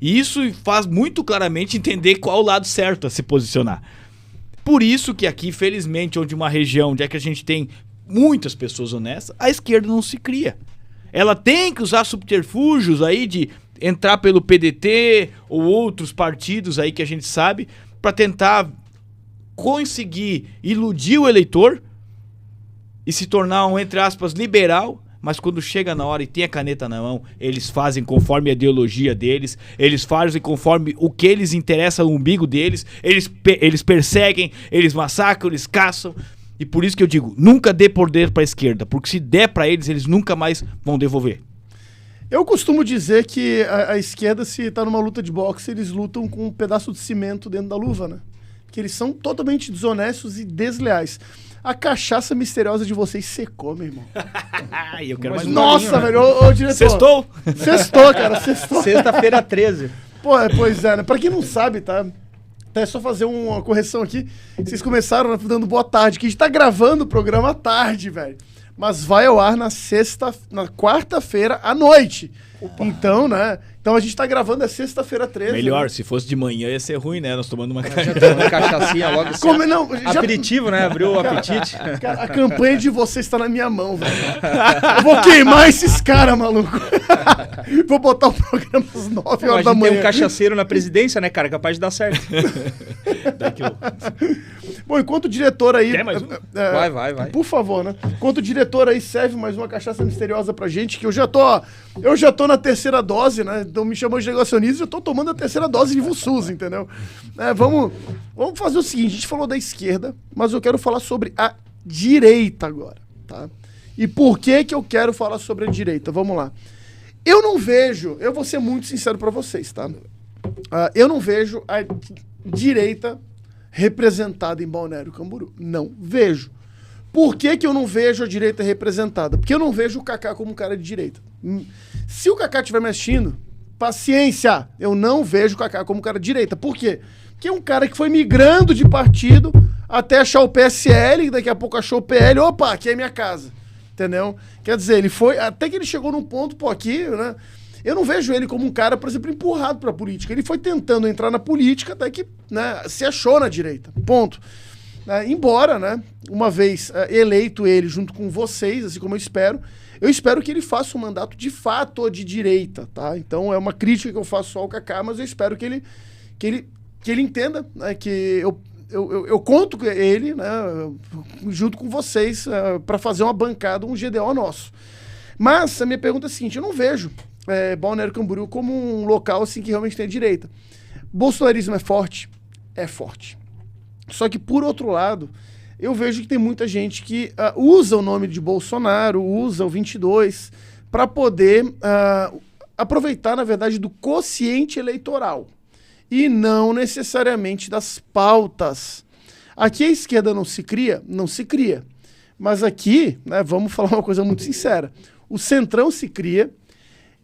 E isso faz muito claramente entender qual o lado certo a se posicionar. Por isso que aqui, felizmente, onde uma região onde é que a gente tem muitas pessoas honestas, a esquerda não se cria. Ela tem que usar subterfúgios aí de entrar pelo PDT ou outros partidos aí que a gente sabe para tentar conseguir iludir o eleitor e se tornar um, entre aspas, liberal, mas quando chega na hora e tem a caneta na mão, eles fazem conforme a ideologia deles, eles fazem conforme o que eles interessa, o umbigo deles, eles perseguem, eles massacram, eles caçam. E por isso que eu digo, nunca dê poder para a esquerda, porque se der para eles nunca mais vão devolver. Eu costumo dizer que a esquerda, se tá numa luta de boxe, eles lutam com um pedaço de cimento dentro da luva, né? Porque eles são totalmente desonestos e desleais. A cachaça misteriosa de vocês secou, meu irmão. Eu quero mais um Nossa, bolinho, velho, ô diretor. Sextou? Sextou, cara, sextou. Sexta-feira 13. Pô, pois é, né? Pra quem não sabe, tá? É só fazer uma correção aqui. Vocês começaram, né, dando boa tarde, que a gente tá gravando o programa à tarde, velho. Mas vai ao ar na quarta-feira à noite. Opa. Então, né? Então a gente tá gravando a sexta-feira 13. Melhor, né? Se fosse de manhã ia ser ruim, né? Nós tomando uma cachaçinha logo assim. Aperitivo, né? Abriu o apetite. Cara, a campanha de vocês tá na minha mão, velho. Eu vou queimar esses caras, maluco. Vou botar o programa às 9 horas da manhã. Tem um cachaceiro na presidência, né, cara? Capaz de dar certo. Bom, enquanto o diretor aí... Quer mais um? Vai. Por favor, né? Enquanto o diretor aí serve mais uma cachaça misteriosa pra gente, que eu já tô na terceira dose, né? Então me chamou de negacionista e eu tô tomando a terceira dose de Vusus, entendeu? Vamos fazer o seguinte, a gente falou da esquerda, mas eu quero falar sobre a direita agora, tá? E por que eu quero falar sobre a direita? Vamos lá. Eu vou ser muito sincero pra vocês, tá? Eu não vejo a direita representada em Balneário Camboriú. Não vejo. Por que eu não vejo a direita representada? Porque eu não vejo o Kaká como um cara de direita. Se o Kaká estiver me assistindo, paciência, eu não vejo o Kaká como um cara de direita. Por quê? Porque é um cara que foi migrando de partido até achar o PSL, daqui a pouco achou o PL, opa, aqui é minha casa. Entendeu? Quer dizer, ele foi, até que ele chegou num ponto, pô, aqui, né? Eu não vejo ele como um cara, por exemplo, empurrado para a política. Ele foi tentando entrar na política até que, né, se achou na direita. Ponto. Embora, né, uma vez eleito ele junto com vocês, assim como eu espero que ele faça um mandato de fato de direita, tá? Então é uma crítica que eu faço só ao Kaká, mas eu espero que ele entenda, né, que eu conto com ele, né, junto com vocês, para fazer uma bancada, um GDO nosso. Mas a minha pergunta é a seguinte: eu não vejo Balneário Camboriú como um local assim que realmente tem a direita. Bolsonarismo é forte? É forte. Só que, por outro lado, eu vejo que tem muita gente que usa o nome de Bolsonaro, usa o 22, para poder aproveitar, na verdade, do quociente eleitoral e não necessariamente das pautas. Aqui a esquerda não se cria? Não se cria. Mas aqui, né, vamos falar uma coisa muito sincera, o centrão se cria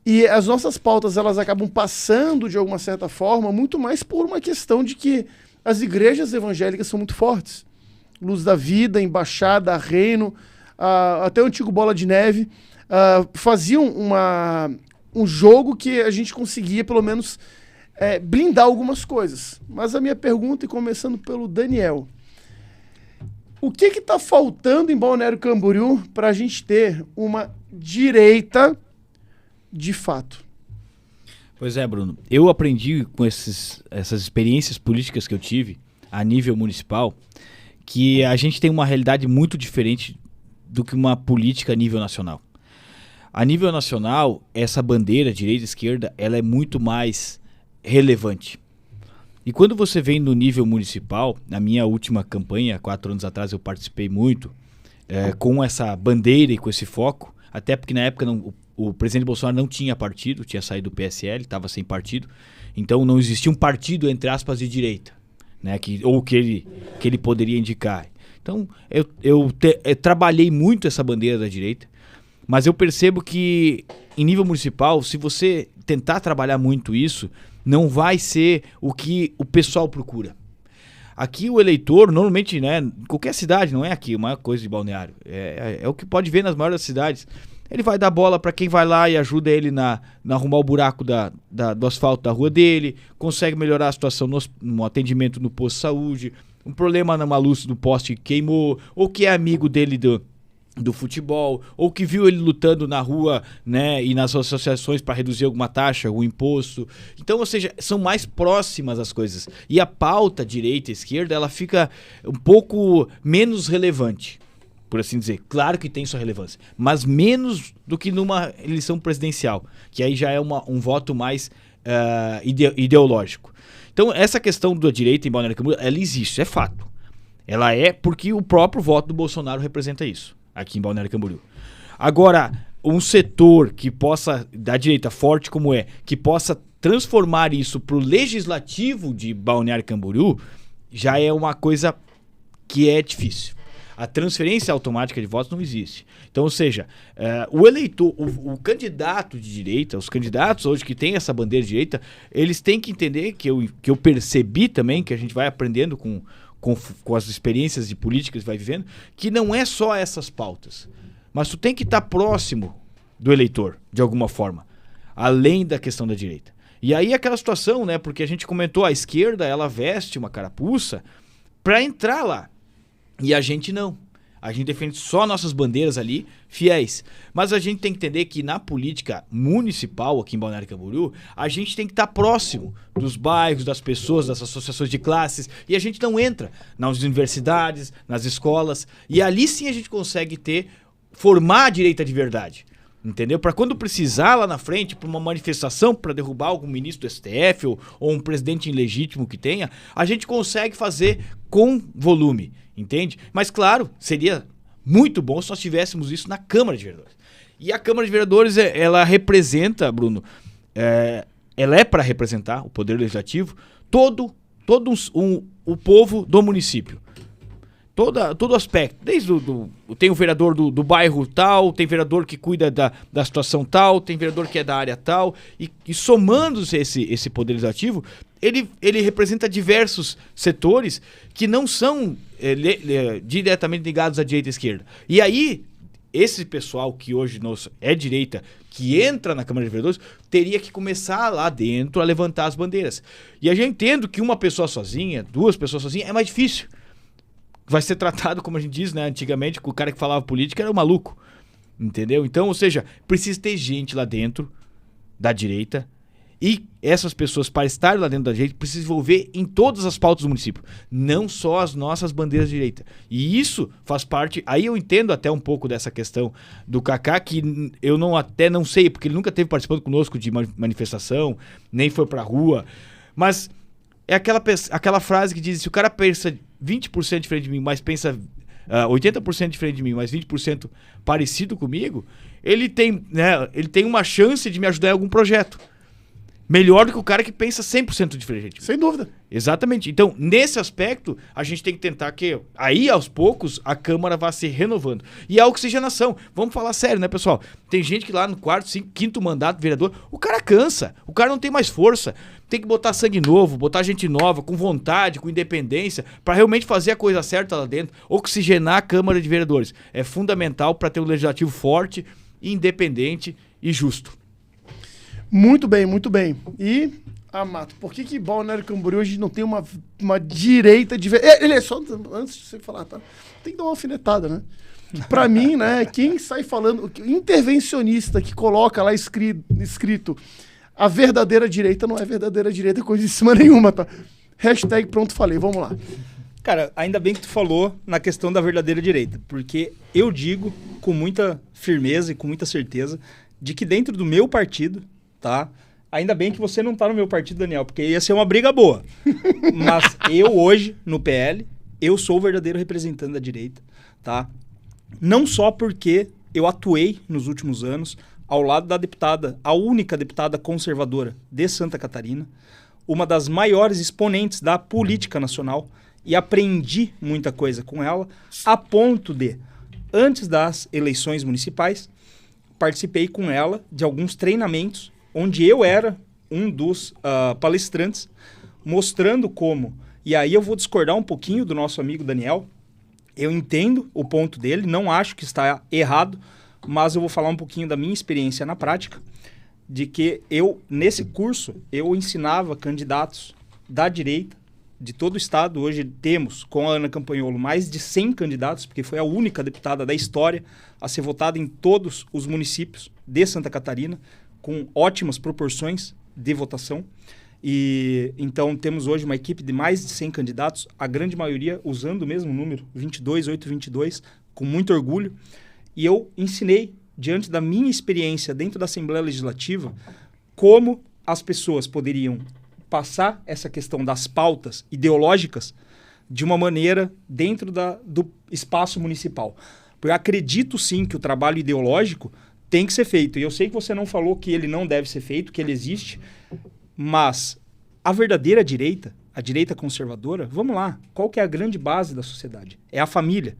e as nossas pautas elas acabam passando, de alguma certa forma, muito mais por uma questão de que as igrejas evangélicas são muito fortes. Luz da Vida, Embaixada, Reino, até o antigo Bola de Neve, faziam um jogo que a gente conseguia, pelo menos, blindar algumas coisas. Mas a minha pergunta, e começando pelo Daniel, o que está faltando em Balneário Camboriú para a gente ter uma direita de fato? Pois é, Bruno. Eu aprendi com essas experiências políticas que eu tive a nível municipal que a gente tem uma realidade muito diferente do que uma política a nível nacional. A nível nacional, essa bandeira direita e esquerda, ela é muito mais relevante. E quando você vem no nível municipal, na minha última campanha, 4 anos atrás, eu participei muito com essa bandeira e com esse foco, até porque na época o presidente Bolsonaro não tinha partido, tinha saído do PSL, estava sem partido, então não existia um partido, entre aspas, de direita, né, que ele poderia indicar. Então eu trabalhei muito essa bandeira da direita, mas eu percebo que em nível municipal, se você tentar trabalhar muito isso, não vai ser o que o pessoal procura. Aqui o eleitor, normalmente, né, em qualquer cidade, não é aqui, uma coisa de Balneário, é o que pode ver nas maiores cidades. Ele vai dar bola para quem vai lá e ajuda ele na arrumar o buraco do asfalto da rua dele, consegue melhorar a situação no atendimento no posto de saúde, um problema numa luz do poste que queimou, ou que é amigo dele do futebol, ou que viu ele lutando na rua, né, e nas associações para reduzir alguma taxa, algum imposto. Então, ou seja, são mais próximas as coisas. E a pauta direita e esquerda, ela fica um pouco menos relevante, por assim dizer. Claro que tem sua relevância, mas menos do que numa eleição presidencial, que aí já é um voto mais ideológico. Então, essa questão da direita em Balneário Camboriú, ela existe, é fato. Ela é porque o próprio voto do Bolsonaro representa isso, aqui em Balneário Camboriú. Agora, um setor que possa, da direita forte como que possa transformar isso para o legislativo de Balneário Camboriú, já é uma coisa que é difícil. A transferência automática de votos não existe. Então, ou seja, o eleitor, o candidato de direita, os candidatos hoje que têm essa bandeira de direita, eles têm que entender, que eu percebi também, que a gente vai aprendendo com as experiências de políticas que vai vivendo, que não é só essas pautas. Mas tu tem que estar próximo do eleitor, de alguma forma, além da questão da direita. E aí aquela situação, né, porque a gente comentou, a esquerda, ela veste uma carapuça para entrar lá. E a gente não. A gente defende só nossas bandeiras ali, fiéis. Mas a gente tem que entender que na política municipal aqui em Balneário Camboriú, a gente tem que estar próximo dos bairros, das pessoas, das associações de classes. E a gente não entra nas universidades, nas escolas. E ali sim a gente consegue formar a direita de verdade. Entendeu? Para quando precisar lá na frente, para uma manifestação, para derrubar algum ministro do STF ou um presidente ilegítimo que tenha, a gente consegue fazer com volume. Entende? Mas claro, seria muito bom se nós tivéssemos isso na Câmara de Vereadores. E a Câmara de Vereadores, ela representa, Bruno, ela é para representar o Poder Legislativo, todo o povo do município. Todo aspecto. Tem o vereador do bairro tal, tem vereador que cuida da situação tal, tem vereador que é da área tal, e somando-se esse Poder Legislativo, ele representa diversos setores que não são diretamente ligados à direita e à esquerda. E aí, esse pessoal que hoje é direita, que entra na Câmara de Vereadores, teria que começar lá dentro a levantar as bandeiras. E eu já entendo que uma pessoa sozinha, 2 pessoas sozinhas, é mais difícil. Vai ser tratado, como a gente diz, né, antigamente, que o cara que falava política era um maluco. Entendeu? Então, ou seja, precisa ter gente lá dentro da direita, e essas pessoas, para estar lá dentro da direita, precisam envolver em todas as pautas do município, não só as nossas bandeiras de direita. E isso faz parte... Aí eu entendo até um pouco dessa questão do Kaká, que eu até não sei, porque ele nunca esteve participando conosco de manifestação, nem foi pra rua, mas é aquela frase que diz, se o cara pensa 20% diferente de mim, mas pensa 80% diferente de mim, mas 20% parecido comigo, ele tem uma chance de me ajudar em algum projeto. Melhor do que o cara que pensa 100% diferente. Sem dúvida. Exatamente. Então, nesse aspecto, a gente tem que tentar que, aí, aos poucos, a Câmara vá se renovando. E a oxigenação. Vamos falar sério, né, pessoal? Tem gente que lá no 4º, 5º, 5º mandato, vereador, o cara cansa. O cara não tem mais força. Tem que botar sangue novo, botar gente nova, com vontade, com independência, para realmente fazer a coisa certa lá dentro. Oxigenar a Câmara de Vereadores. É fundamental para ter um legislativo forte, independente e justo. Muito bem, muito bem. E, Amato, por que Balneário Camboriú hoje não tem uma direita de... Ele é só... Antes de você falar, tá? Tem que dar uma alfinetada, né? Pra mim, né, quem sai falando... Intervencionista que coloca lá escrito a verdadeira direita não é verdadeira direita coisa em cima nenhuma, tá? Hashtag pronto falei, vamos lá. Cara, ainda bem que tu falou na questão da verdadeira direita, porque eu digo com muita firmeza e com muita certeza de que dentro do meu partido, tá? Ainda bem que você não tá no meu partido, Daniel, porque ia ser uma briga boa. Mas eu hoje, no PL, eu sou o verdadeiro representante da direita, tá? Não só porque eu atuei nos últimos anos ao lado da deputada, a única deputada conservadora de Santa Catarina, uma das maiores exponentes da política nacional, e aprendi muita coisa com ela, a ponto de, antes das eleições municipais, participei com ela de alguns treinamentos onde eu era um dos palestrantes, mostrando como, e aí eu vou discordar um pouquinho do nosso amigo Daniel, eu entendo o ponto dele, não acho que está errado, mas eu vou falar um pouquinho da minha experiência na prática, de que eu, nesse curso, eu ensinava candidatos da direita, de todo o estado. Hoje temos, com a Ana Campanholo, mais de 100 candidatos, porque foi a única deputada da história a ser votada em todos os municípios de Santa Catarina, com ótimas proporções de votação. E então temos hoje uma equipe de mais de 100 candidatos, a grande maioria usando o mesmo número, 22822, com muito orgulho. E eu ensinei, diante da minha experiência dentro da Assembleia Legislativa, como as pessoas poderiam passar essa questão das pautas ideológicas de uma maneira dentro do espaço municipal. Porque eu acredito sim que o trabalho ideológico tem que ser feito. E eu sei que você não falou que ele não deve ser feito, que ele existe, mas a verdadeira direita, a direita conservadora, vamos lá, qual que é a grande base da sociedade? É a família,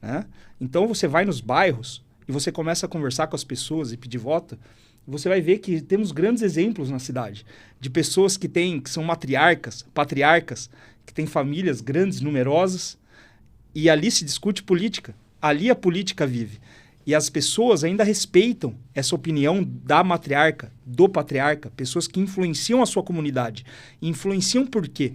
né? Então você vai nos bairros e você começa a conversar com as pessoas e pedir voto, você vai ver que temos grandes exemplos na cidade de pessoas que são matriarcas, patriarcas, que têm famílias grandes, numerosas, e ali se discute política. Ali a política vive. E as pessoas ainda respeitam essa opinião da matriarca, do patriarca, pessoas que influenciam a sua comunidade. E influenciam por quê?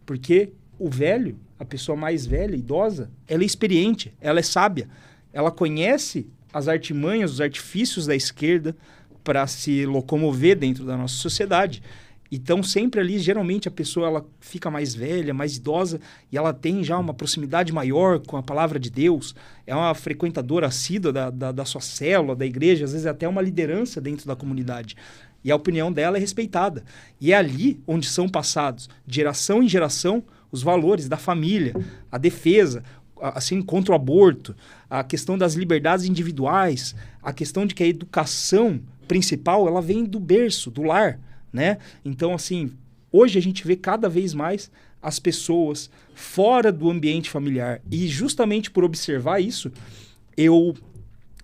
Porque o velho, a pessoa mais velha, idosa, ela é experiente, ela é sábia, ela conhece as artimanhas, os artifícios da esquerda para se locomover dentro da nossa sociedade. Então, sempre ali, geralmente, a pessoa ela fica mais velha, mais idosa, e ela tem já uma proximidade maior com a palavra de Deus, é uma frequentadora assídua da sua célula, da igreja, às vezes é até uma liderança dentro da comunidade. E a opinião dela é respeitada. E é ali onde são passados, de geração em geração, os valores da família, a defesa, assim, contra o aborto, a questão das liberdades individuais, a questão de que a educação principal, ela vem do berço, do lar, né? Então, assim, hoje a gente vê cada vez mais as pessoas fora do ambiente familiar. E justamente por observar isso, eu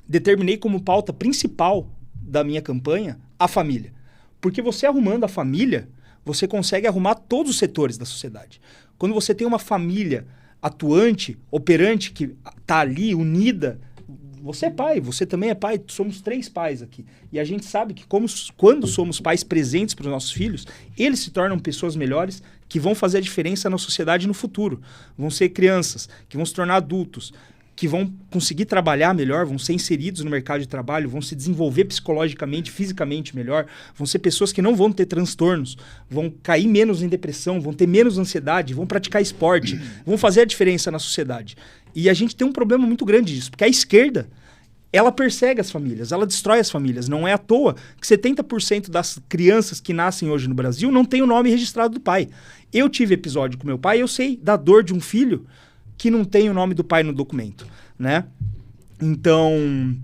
determinei como pauta principal da minha campanha a família. Porque você arrumando a família, você consegue arrumar todos os setores da sociedade. Quando você tem uma família atuante, operante, que está ali, unida, você é pai, você também é pai, somos 3 pais aqui. E a gente sabe que quando somos pais presentes para os nossos filhos, eles se tornam pessoas melhores que vão fazer a diferença na sociedade no futuro. Vão ser crianças que vão se tornar adultos, que vão conseguir trabalhar melhor, vão ser inseridos no mercado de trabalho, vão se desenvolver psicologicamente, fisicamente melhor, vão ser pessoas que não vão ter transtornos, vão cair menos em depressão, vão ter menos ansiedade, vão praticar esporte, vão fazer a diferença na sociedade. E a gente tem um problema muito grande disso, porque a esquerda, ela persegue as famílias, ela destrói as famílias. Não é à toa que 70% das crianças que nascem hoje no Brasil não tem o nome registrado do pai. Eu tive episódio com meu pai, eu sei da dor de um filho que não tem o nome do pai no documento, né? Então,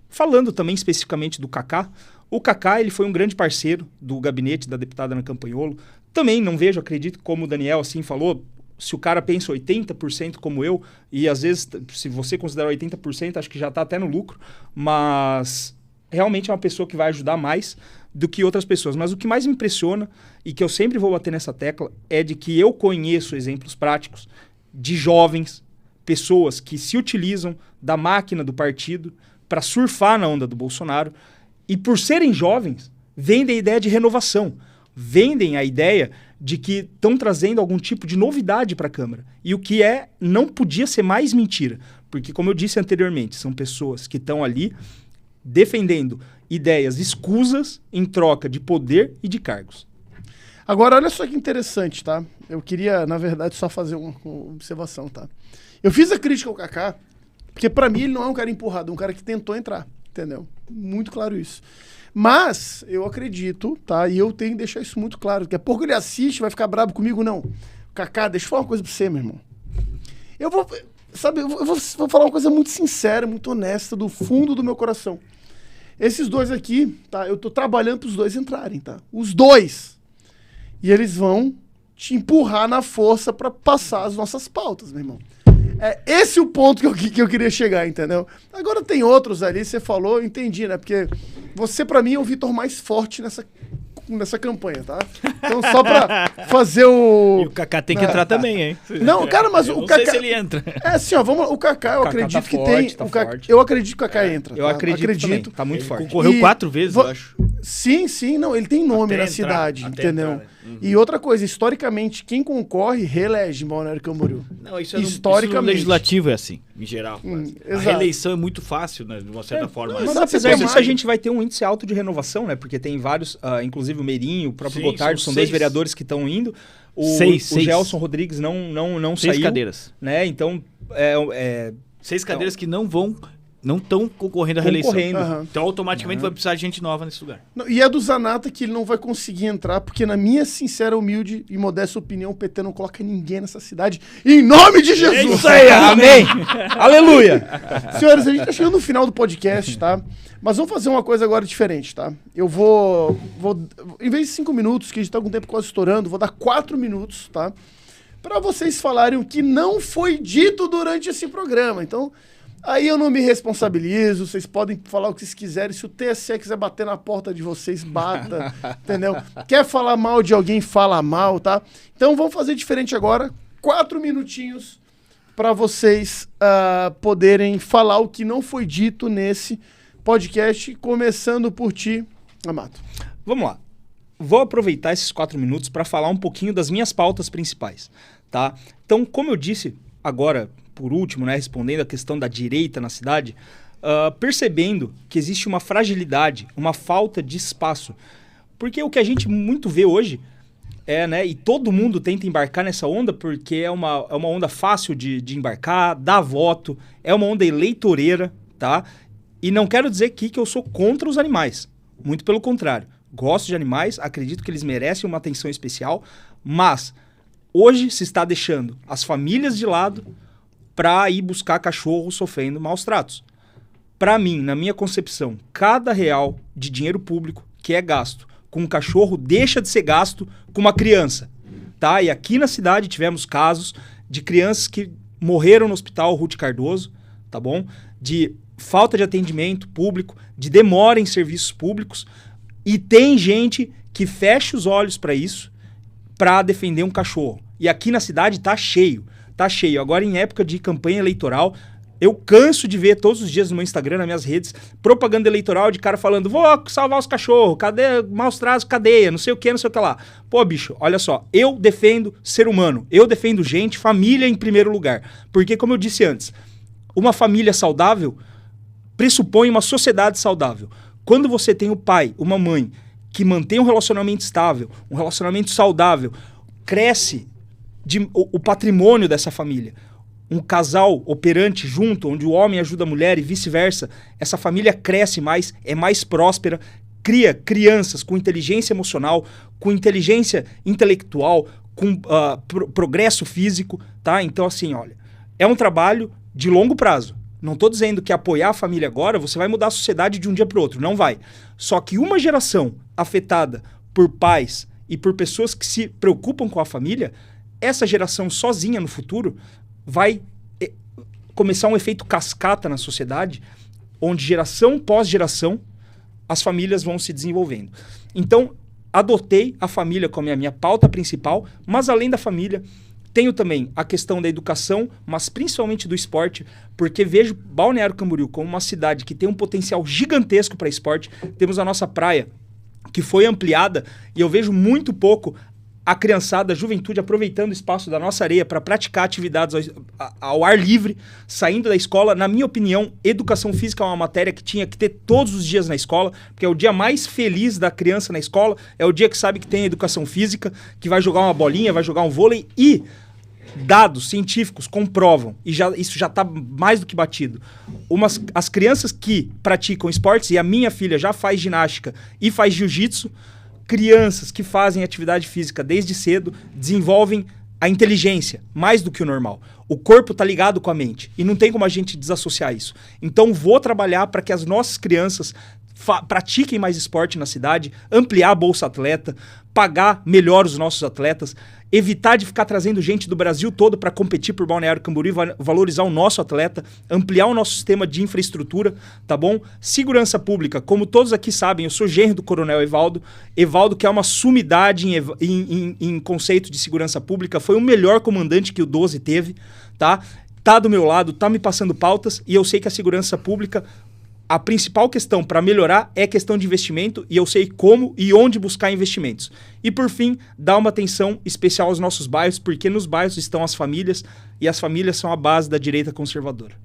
falando também especificamente do Kaká, o Kaká, ele foi um grande parceiro do gabinete da deputada Ana Campanholo. Também não vejo, acredito, como o Daniel assim falou, se o cara pensa 80% como eu, e às vezes, se você considerar 80%, acho que já está até no lucro, mas realmente é uma pessoa que vai ajudar mais do que outras pessoas. Mas o que mais me impressiona, e que eu sempre vou bater nessa tecla, é de que eu conheço exemplos práticos de jovens, pessoas que se utilizam da máquina do partido para surfar na onda do Bolsonaro e, por serem jovens, vendem a ideia de renovação, vendem a ideia de que estão trazendo algum tipo de novidade para a Câmara. E o que não podia ser mais mentira, porque, como eu disse anteriormente, são pessoas que estão ali defendendo ideias escusas em troca de poder e de cargos. Agora, olha só que interessante, tá? Eu queria, na verdade, só fazer uma observação, tá? Eu fiz a crítica ao Kaká, porque pra mim ele não é um cara empurrado, é um cara que tentou entrar, entendeu? Muito claro isso. Mas eu acredito, tá? E eu tenho que deixar isso muito claro, daqui a pouco ele assiste, vai ficar bravo comigo, não. Kaká, deixa eu falar uma coisa pra você, meu irmão. Eu vou falar uma coisa muito sincera, muito honesta, do fundo do meu coração. Esses dois aqui, tá? Eu tô trabalhando pros dois entrarem, tá? Os dois. E eles vão te empurrar na força para passar as nossas pautas, meu irmão. É esse o ponto que eu queria chegar, entendeu? Agora tem outros ali, você falou, eu entendi, né? Porque você, para mim, é o Vitor mais forte nessa campanha, tá? Então, só pra fazer o... E o Kaká tem que entrar também, hein? Não, cara, mas eu o não Kaká... sei se ele entra. É assim, ó, vamos lá. O Kaká, eu acredito tá que forte, tem... tá o Kaká, forte. eu acredito que o Kaká entra. Eu tá? acredito também, tá muito Ele forte. concorreu 4 vezes, eu acho. Sim, não, ele tem nome Até na entrar, cidade, até entendeu? entrar, né? E outra coisa, historicamente, quem concorre reelege em Balneário Camboriú. Não, isso Historicamente. Isso no legislativo é assim, em geral. A exato. reeleição é muito fácil, né, de uma certa forma. mas Mas Sabe apesar que é disso, mais- a gente vai ter um índice alto de renovação, né? Porque tem vários, inclusive o Meirinho, o próprio Sim, Gotardo, são são 2 6. vereadores que estão indo. O Seis. Gelson Rodrigues não 6 saiu. cadeiras. Né? Então, 6 cadeiras que não estão concorrendo à reeleição. Concorrendo. Aham. Então, automaticamente, vai precisar de gente nova nesse lugar. Não, e é do Zanata que ele não vai conseguir entrar, porque na minha sincera, humilde e modesta opinião, o PT não coloca ninguém nessa cidade. Em nome de Jesus! Isso aí, amém! Aleluia! Senhores, a gente tá chegando no final do podcast, tá? Mas vamos fazer uma coisa agora diferente, tá? Eu vou em vez de 5 minutos, que a gente tá com o tempo quase estourando, vou dar 4 minutos, tá? Pra vocês falarem o que não foi dito durante esse programa. Então, aí eu não me responsabilizo, vocês podem falar o que vocês quiserem. Se o TSE quiser bater na porta de vocês, bata, entendeu? Quer falar mal de alguém, fala mal, tá? Então vamos fazer diferente agora. 4 minutinhos para vocês poderem falar o que não foi dito nesse podcast, começando por ti, Amato. Vamos lá. Vou aproveitar esses 4 minutos para falar um pouquinho das minhas pautas principais, tá? Então, como eu disse agora, por último, né, respondendo a questão da direita na cidade, percebendo que existe uma fragilidade, uma falta de espaço. Porque o que a gente muito vê hoje né, e todo mundo tenta embarcar nessa onda porque é uma onda fácil de embarcar, dá voto, é uma onda eleitoreira, tá? E não quero dizer aqui que eu sou contra os animais, muito pelo contrário. Gosto de animais, acredito que eles merecem uma atenção especial, mas hoje se está deixando as famílias de lado para ir buscar cachorro sofrendo maus tratos. Para mim, na minha concepção, cada real de dinheiro público que é gasto com um cachorro deixa de ser gasto com uma criança, tá? E aqui na cidade tivemos casos de crianças que morreram no hospital Ruth Cardoso, tá bom? De falta de atendimento público, de demora em serviços públicos, e tem gente que fecha os olhos para isso, para defender um cachorro. E aqui na cidade tá cheio. Agora, em época de campanha eleitoral, Eu canso de ver todos os dias no meu Instagram, nas minhas redes, propaganda eleitoral de cara falando, vou salvar os cachorros, maus tratos, cadeia, não sei o que lá. Pô, bicho, olha só, eu defendo ser humano, eu defendo gente, família em primeiro lugar. Porque, como eu disse antes, uma família saudável pressupõe uma sociedade saudável. Quando você tem um pai, uma mãe, que mantém um relacionamento estável, um relacionamento saudável, cresce o patrimônio dessa família. Um casal operante junto, onde o homem ajuda a mulher e vice-versa, essa família cresce mais, é mais próspera, cria crianças com inteligência emocional, com inteligência intelectual, com progresso físico, tá? Então, assim, olha, é um trabalho de longo prazo. Não estou dizendo que apoiar a família agora, você vai mudar a sociedade de um dia para o outro, não vai. Só que uma geração afetada por pais e por pessoas que se preocupam com a família, essa geração sozinha no futuro vai começar um efeito cascata na sociedade, onde geração pós geração as famílias vão se desenvolvendo. Então, adotei a família como a minha pauta principal, mas além da família, tenho também a questão da educação, mas principalmente do esporte, porque vejo Balneário Camboriú como uma cidade que tem um potencial gigantesco para esporte. Temos a nossa praia, que foi ampliada, e eu vejo muito pouco a criançada, a juventude aproveitando o espaço da nossa areia para praticar atividades ao ar livre, saindo da escola. Na minha opinião, educação física é uma matéria que tinha que ter todos os dias na escola, porque é o dia mais feliz da criança na escola, é o dia que sabe que tem educação física, que vai jogar uma bolinha, vai jogar um vôlei, e dados científicos comprovam, e isso já está mais do que batido, as crianças que praticam esportes, e a minha filha já faz ginástica e faz jiu-jitsu, crianças que fazem atividade física desde cedo desenvolvem a inteligência mais do que o normal. O corpo está ligado com a mente e não tem como a gente desassociar isso. Então vou trabalhar para que as nossas crianças pratiquem mais esporte na cidade, ampliar a Bolsa Atleta, pagar melhor os nossos atletas, evitar de ficar trazendo gente do Brasil todo para competir por Balneário Camboriú, valorizar o nosso atleta, ampliar o nosso sistema de infraestrutura, tá bom? Segurança pública, como todos aqui sabem, eu sou genro do Coronel Evaldo. Evaldo, que é uma sumidade em conceito de segurança pública, foi o melhor comandante que o 12 teve, tá? Tá do meu lado, tá me passando pautas, e eu sei que a segurança pública, a principal questão para melhorar é a questão de investimento, e eu sei como e onde buscar investimentos. E, por fim, dar uma atenção especial aos nossos bairros, porque nos bairros estão as famílias, e as famílias são a base da direita conservadora.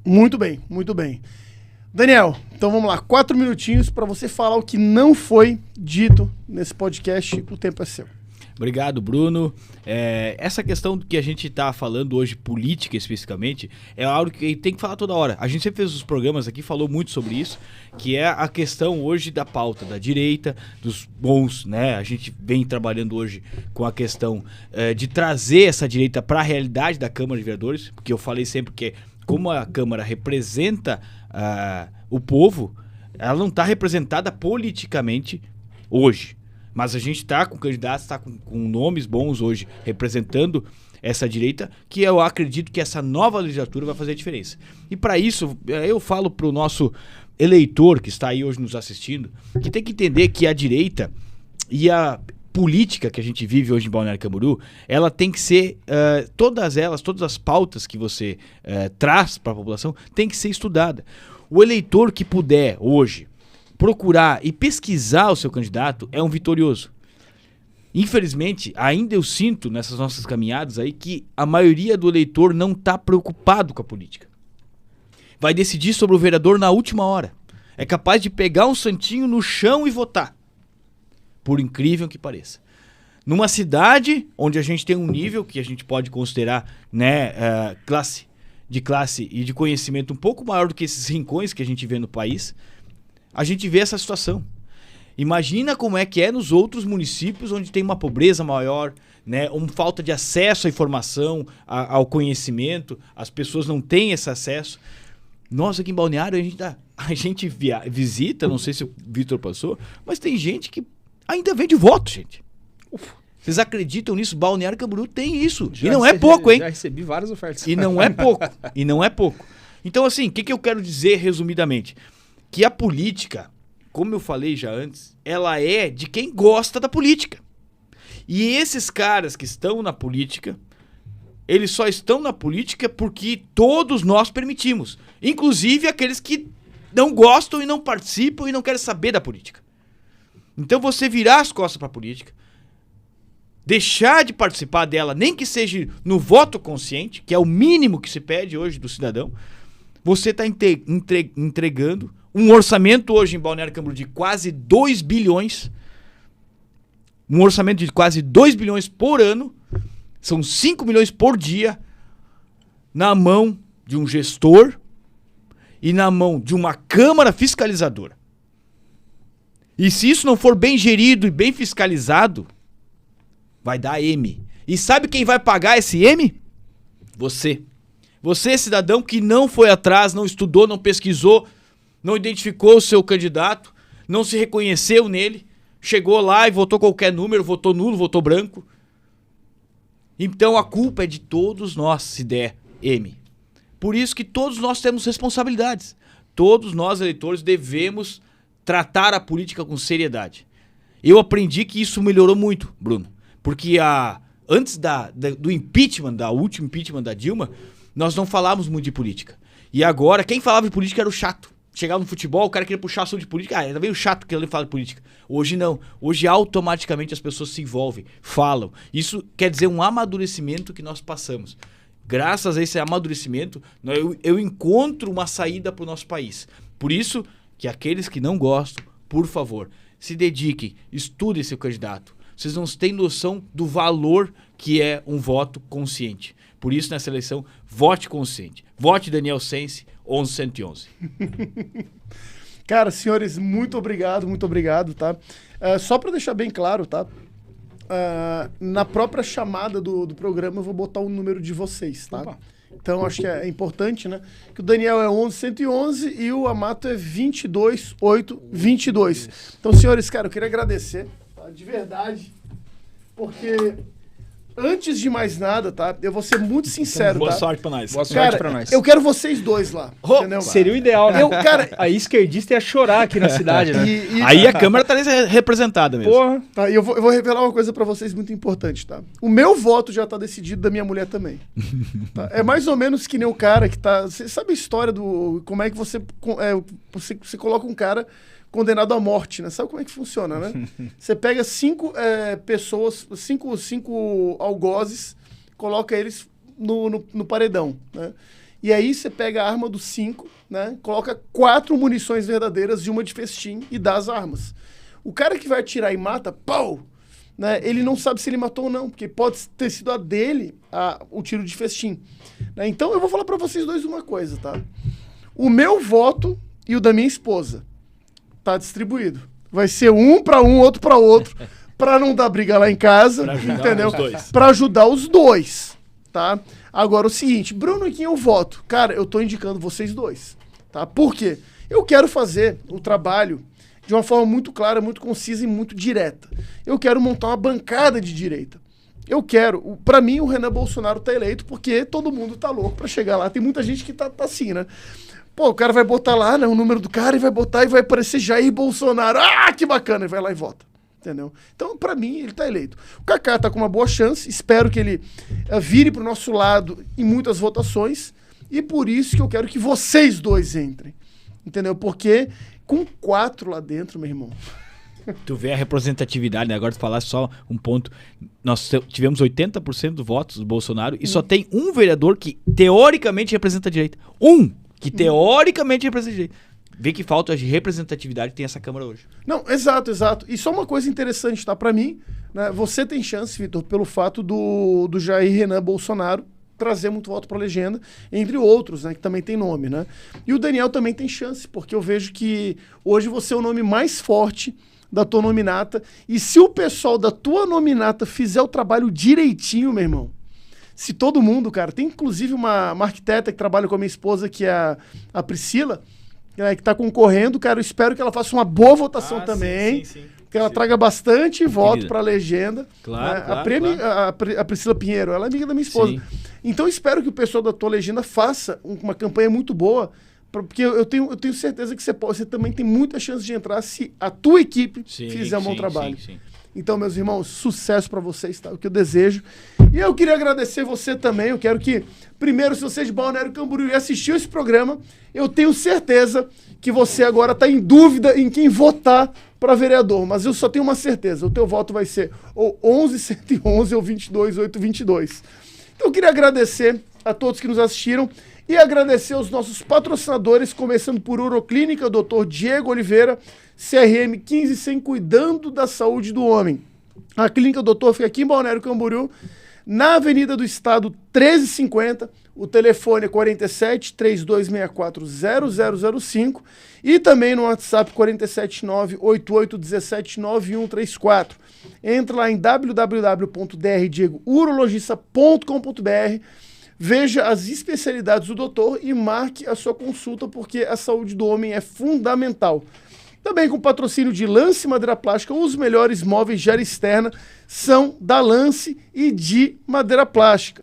Muito bem, muito bem. Daniel, então vamos lá, 4 minutinhos para você falar o que não foi dito nesse podcast. O tempo é seu. Obrigado, Bruno. Essa questão que a gente está falando hoje, política especificamente, é algo que tem que falar toda hora. A gente sempre fez os programas aqui, falou muito sobre isso, que é a questão hoje da pauta da direita, dos bons, né? A gente vem trabalhando hoje com a questão de trazer essa direita para a realidade da Câmara de Vereadores, porque eu falei sempre que como a Câmara representa o povo, ela não está representada politicamente hoje. Mas a gente está com candidatos, está com nomes bons hoje representando essa direita, que eu acredito que essa nova legislatura vai fazer a diferença. E para isso, eu falo para o nosso eleitor que está aí hoje nos assistindo, que tem que entender que a direita e a política que a gente vive hoje em Balneário Camboriú, ela tem que ser, todas as pautas que você traz para a população, tem que ser estudada. O eleitor que puder hoje procurar e pesquisar o seu candidato é um vitorioso. Infelizmente, ainda eu sinto nessas nossas caminhadas aí que a maioria do eleitor não está preocupado com a política. Vai decidir sobre o vereador na última hora. É capaz de pegar um santinho no chão e votar. Por incrível que pareça. Numa cidade onde a gente tem um nível que a gente pode considerar, né, classe e de conhecimento um pouco maior do que esses rincões que a gente vê no país, a gente vê essa situação. Imagina como é que é nos outros municípios onde tem uma pobreza maior, né, uma falta de acesso à informação, ao conhecimento, as pessoas não têm esse acesso. Nós aqui em Balneário, a gente visita, não sei se o Vitor passou, mas tem gente que ainda vende voto, gente. Vocês acreditam nisso? Balneário Camboriú tem isso. E não é pouco, hein? Já recebi várias ofertas. E não é pouco. Então, assim, o que eu quero dizer resumidamente? Que a política, como eu falei já antes, ela é de quem gosta da política. E esses caras que estão na política eles só estão na política porque todos nós permitimos. Inclusive aqueles que não gostam e não participam e não querem saber da política. Então você virar as costas para a política, deixar de participar dela, nem que seja no voto consciente, que é o mínimo que se pede hoje do cidadão, você está entregando um orçamento hoje em Balneário Camboriú de quase 2 bilhões, um orçamento de quase 2 bilhões por ano, são 5 milhões por dia, na mão de um gestor e na mão de uma Câmara fiscalizadora. E se isso não for bem gerido e bem fiscalizado, vai dar M. E sabe quem vai pagar esse M? Você. Você, cidadão que não foi atrás, não estudou, não pesquisou, não identificou o seu candidato, não se reconheceu nele, chegou lá e votou qualquer número, votou nulo, votou branco. Então a culpa é de todos nós, se der M. Por isso que todos nós temos responsabilidades. Todos nós, eleitores, devemos tratar a política com seriedade. Eu aprendi que isso melhorou muito, Bruno. Porque antes do impeachment, da última impeachment da Dilma, nós não falávamos muito de política. E agora, quem falava de política era o chato. Chegava no futebol, o cara queria puxar assunto de política. Era meio chato que ele fala de política. Hoje não. Hoje automaticamente as pessoas se envolvem, falam. Isso quer dizer um amadurecimento que nós passamos. Graças a esse amadurecimento, eu encontro uma saída para o nosso país. Por isso que aqueles que não gostam, por favor, se dediquem, estudem seu candidato. Vocês não têm noção do valor que é um voto consciente. Por isso, nessa eleição, vote consciente. Vote Daniel Sense, 11111. Cara, senhores, muito obrigado, tá? Só para deixar bem claro, tá? Na própria chamada do programa eu vou botar o número de vocês, tá? Opa. Então acho que é importante, né? Que o Daniel é 11111 e o Amato é 22822. Então, senhores, cara, eu queria agradecer, tá? De verdade, porque antes de mais nada, tá? Eu vou ser muito sincero, Boa tá? sorte pra nós. Boa sorte Cara, pra nós. eu quero vocês dois lá, entendeu? Seria o ideal, né? Cara, a esquerdista ia chorar aqui na cidade, né? Aí a Câmara tá representada mesmo. Porra. Tá, e eu vou revelar uma coisa pra vocês muito importante, tá? O meu voto já tá decidido, da minha mulher também. Tá? É mais ou menos que nem o cara que tá... Você sabe a história do... Como é que você coloca um cara condenado à morte, né? Sabe como é que funciona, né? Você pega 5 pessoas, 5 algozes, coloca eles no paredão, né? E aí você pega a arma dos 5, né? Coloca 4 munições verdadeiras e uma de festim e dá as armas. O cara que vai atirar e mata, pau! Né? Ele não sabe se ele matou ou não, porque pode ter sido a dele o tiro de festim. Né? Então eu vou falar pra vocês dois uma coisa, tá? O meu voto e o da minha esposa tá distribuído. Vai ser um para um, outro para outro, para não dar briga lá em casa, entendeu? Para ajudar os dois, tá? Agora o seguinte, Bruno, em quem eu voto? Cara, eu tô indicando vocês dois, tá? Por quê? Eu quero fazer o trabalho de uma forma muito clara, muito concisa e muito direta. Eu quero montar uma bancada de direita. Eu quero, pra mim o Renan Bolsonaro tá eleito porque todo mundo tá louco pra chegar lá. Tem muita gente que tá assim, né? Pô, o cara vai botar lá, né, o número do cara e vai botar e vai aparecer Jair Bolsonaro. Ah, que bacana! E vai lá e vota. Entendeu? Então, pra mim, ele tá eleito. O Kaká tá com uma boa chance. Espero que ele vire pro nosso lado em muitas votações. E por isso que eu quero que vocês dois entrem. Entendeu? Porque com 4 lá dentro, meu irmão... Tu vê a representatividade, né? Agora tu falasse só um ponto. Nós tivemos 80% dos votos do Bolsonaro e só tem um vereador que teoricamente representa a direita. Que teoricamente representa a direita. Vê que falta de representatividade que tem essa Câmara hoje. Não, exato. E só uma coisa interessante, tá? Pra mim, né, você tem chance, Vitor, pelo fato do Jair Renan Bolsonaro trazer muito voto pra legenda, entre outros, né, que também tem nome, né? E o Daniel também tem chance, porque eu vejo que hoje você é o nome mais forte da tua nominata, e se o pessoal da tua nominata fizer o trabalho direitinho, meu irmão, se todo mundo, cara, tem inclusive uma arquiteta que trabalha com a minha esposa, que é a Priscila, que tá concorrendo, cara, eu espero que ela faça uma boa votação também, sim. Que ela traga bastante voto pra legenda. Claro, a Priscila Pinheiro, ela é amiga da minha esposa. Sim. Então eu espero que o pessoal da tua legenda faça uma campanha muito boa, porque eu tenho certeza que você também tem muita chance de entrar se a tua equipe fizer um bom trabalho. Sim. Então, meus irmãos, sucesso para vocês, tá? O que eu desejo. E eu queria agradecer você também. Eu quero que, primeiro, se você é de Balneário Camboriú e assistiu esse programa, eu tenho certeza que você agora está em dúvida em quem votar para vereador. Mas eu só tenho uma certeza: o teu voto vai ser ou 11.111 ou 22.822. Então, eu queria agradecer a todos que nos assistiram e agradecer aos nossos patrocinadores, começando por Uroclínica, Dr. Diego Oliveira, CRM 1500, cuidando da saúde do homem. A Clínica Doutor fica aqui em Balneário Camboriú, na Avenida do Estado 1350, o telefone é 47 3264 0005 e também no WhatsApp 479 8817 9134. Entra lá em www.drdiegurologista.com.br, veja as especialidades do doutor e marque a sua consulta, porque a saúde do homem é fundamental. Também com patrocínio de Lance Madeira Plástica, os melhores móveis de área externa são da Lance e de Madeira Plástica.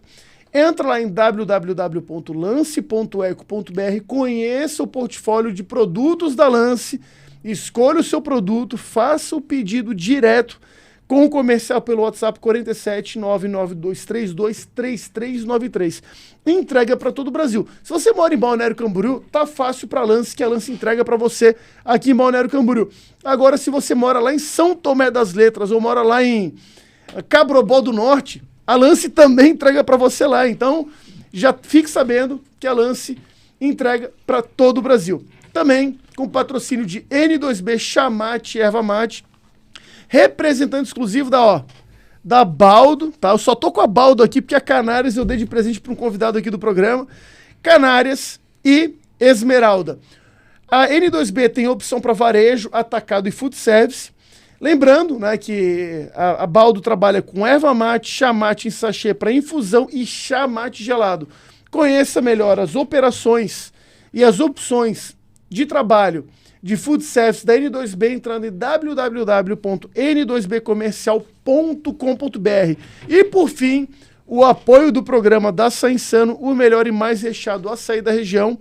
Entra lá em www.lance.eco.br, conheça o portfólio de produtos da Lance, escolha o seu produto, faça o pedido direto com o comercial pelo WhatsApp 47 99232 3393. Entrega para todo o Brasil. Se você mora em Balneário Camboriú, tá fácil para a Lance, que a Lance entrega para você aqui em Balneário Camboriú. Agora, se você mora lá em São Tomé das Letras ou mora lá em Cabrobó do Norte, a Lance também entrega para você lá. Então, já fique sabendo que a Lance entrega para todo o Brasil. Também com patrocínio de N2B, Chamate, Erva Mate, representante exclusivo da Baldo, tá? Eu só tô com a Baldo aqui porque a Canárias eu dei de presente para um convidado aqui do programa. Canárias e Esmeralda. A N2B tem opção para varejo, atacado e food service. Lembrando, né, que a Baldo trabalha com erva mate, chamate em sachê para infusão e chamate gelado. Conheça melhor as operações e as opções de trabalho de food service da N2B entrando em www.n2bcomercial.com.br. E por fim, o apoio do programa da Açaí Insano, o melhor e mais recheado açaí da região.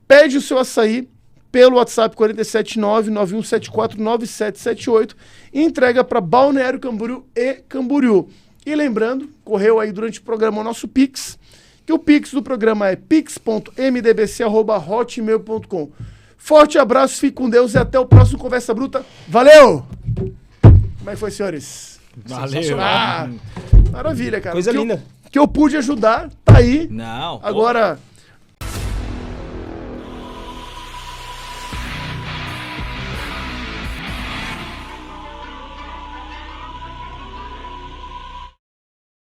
Pede o seu açaí pelo WhatsApp 479-9174-9778 e entrega para Balneário Camboriú e Camboriú. E lembrando, correu aí durante o programa o nosso Pix, que o Pix do programa é pix.mdbc@hotmail.com. Forte abraço, fique com Deus e até o próximo Conversa Bruta. Valeu! Como é que foi, senhores? Valeu. Maravilha, cara. Coisa linda. Que eu pude ajudar, tá aí. Não. Agora,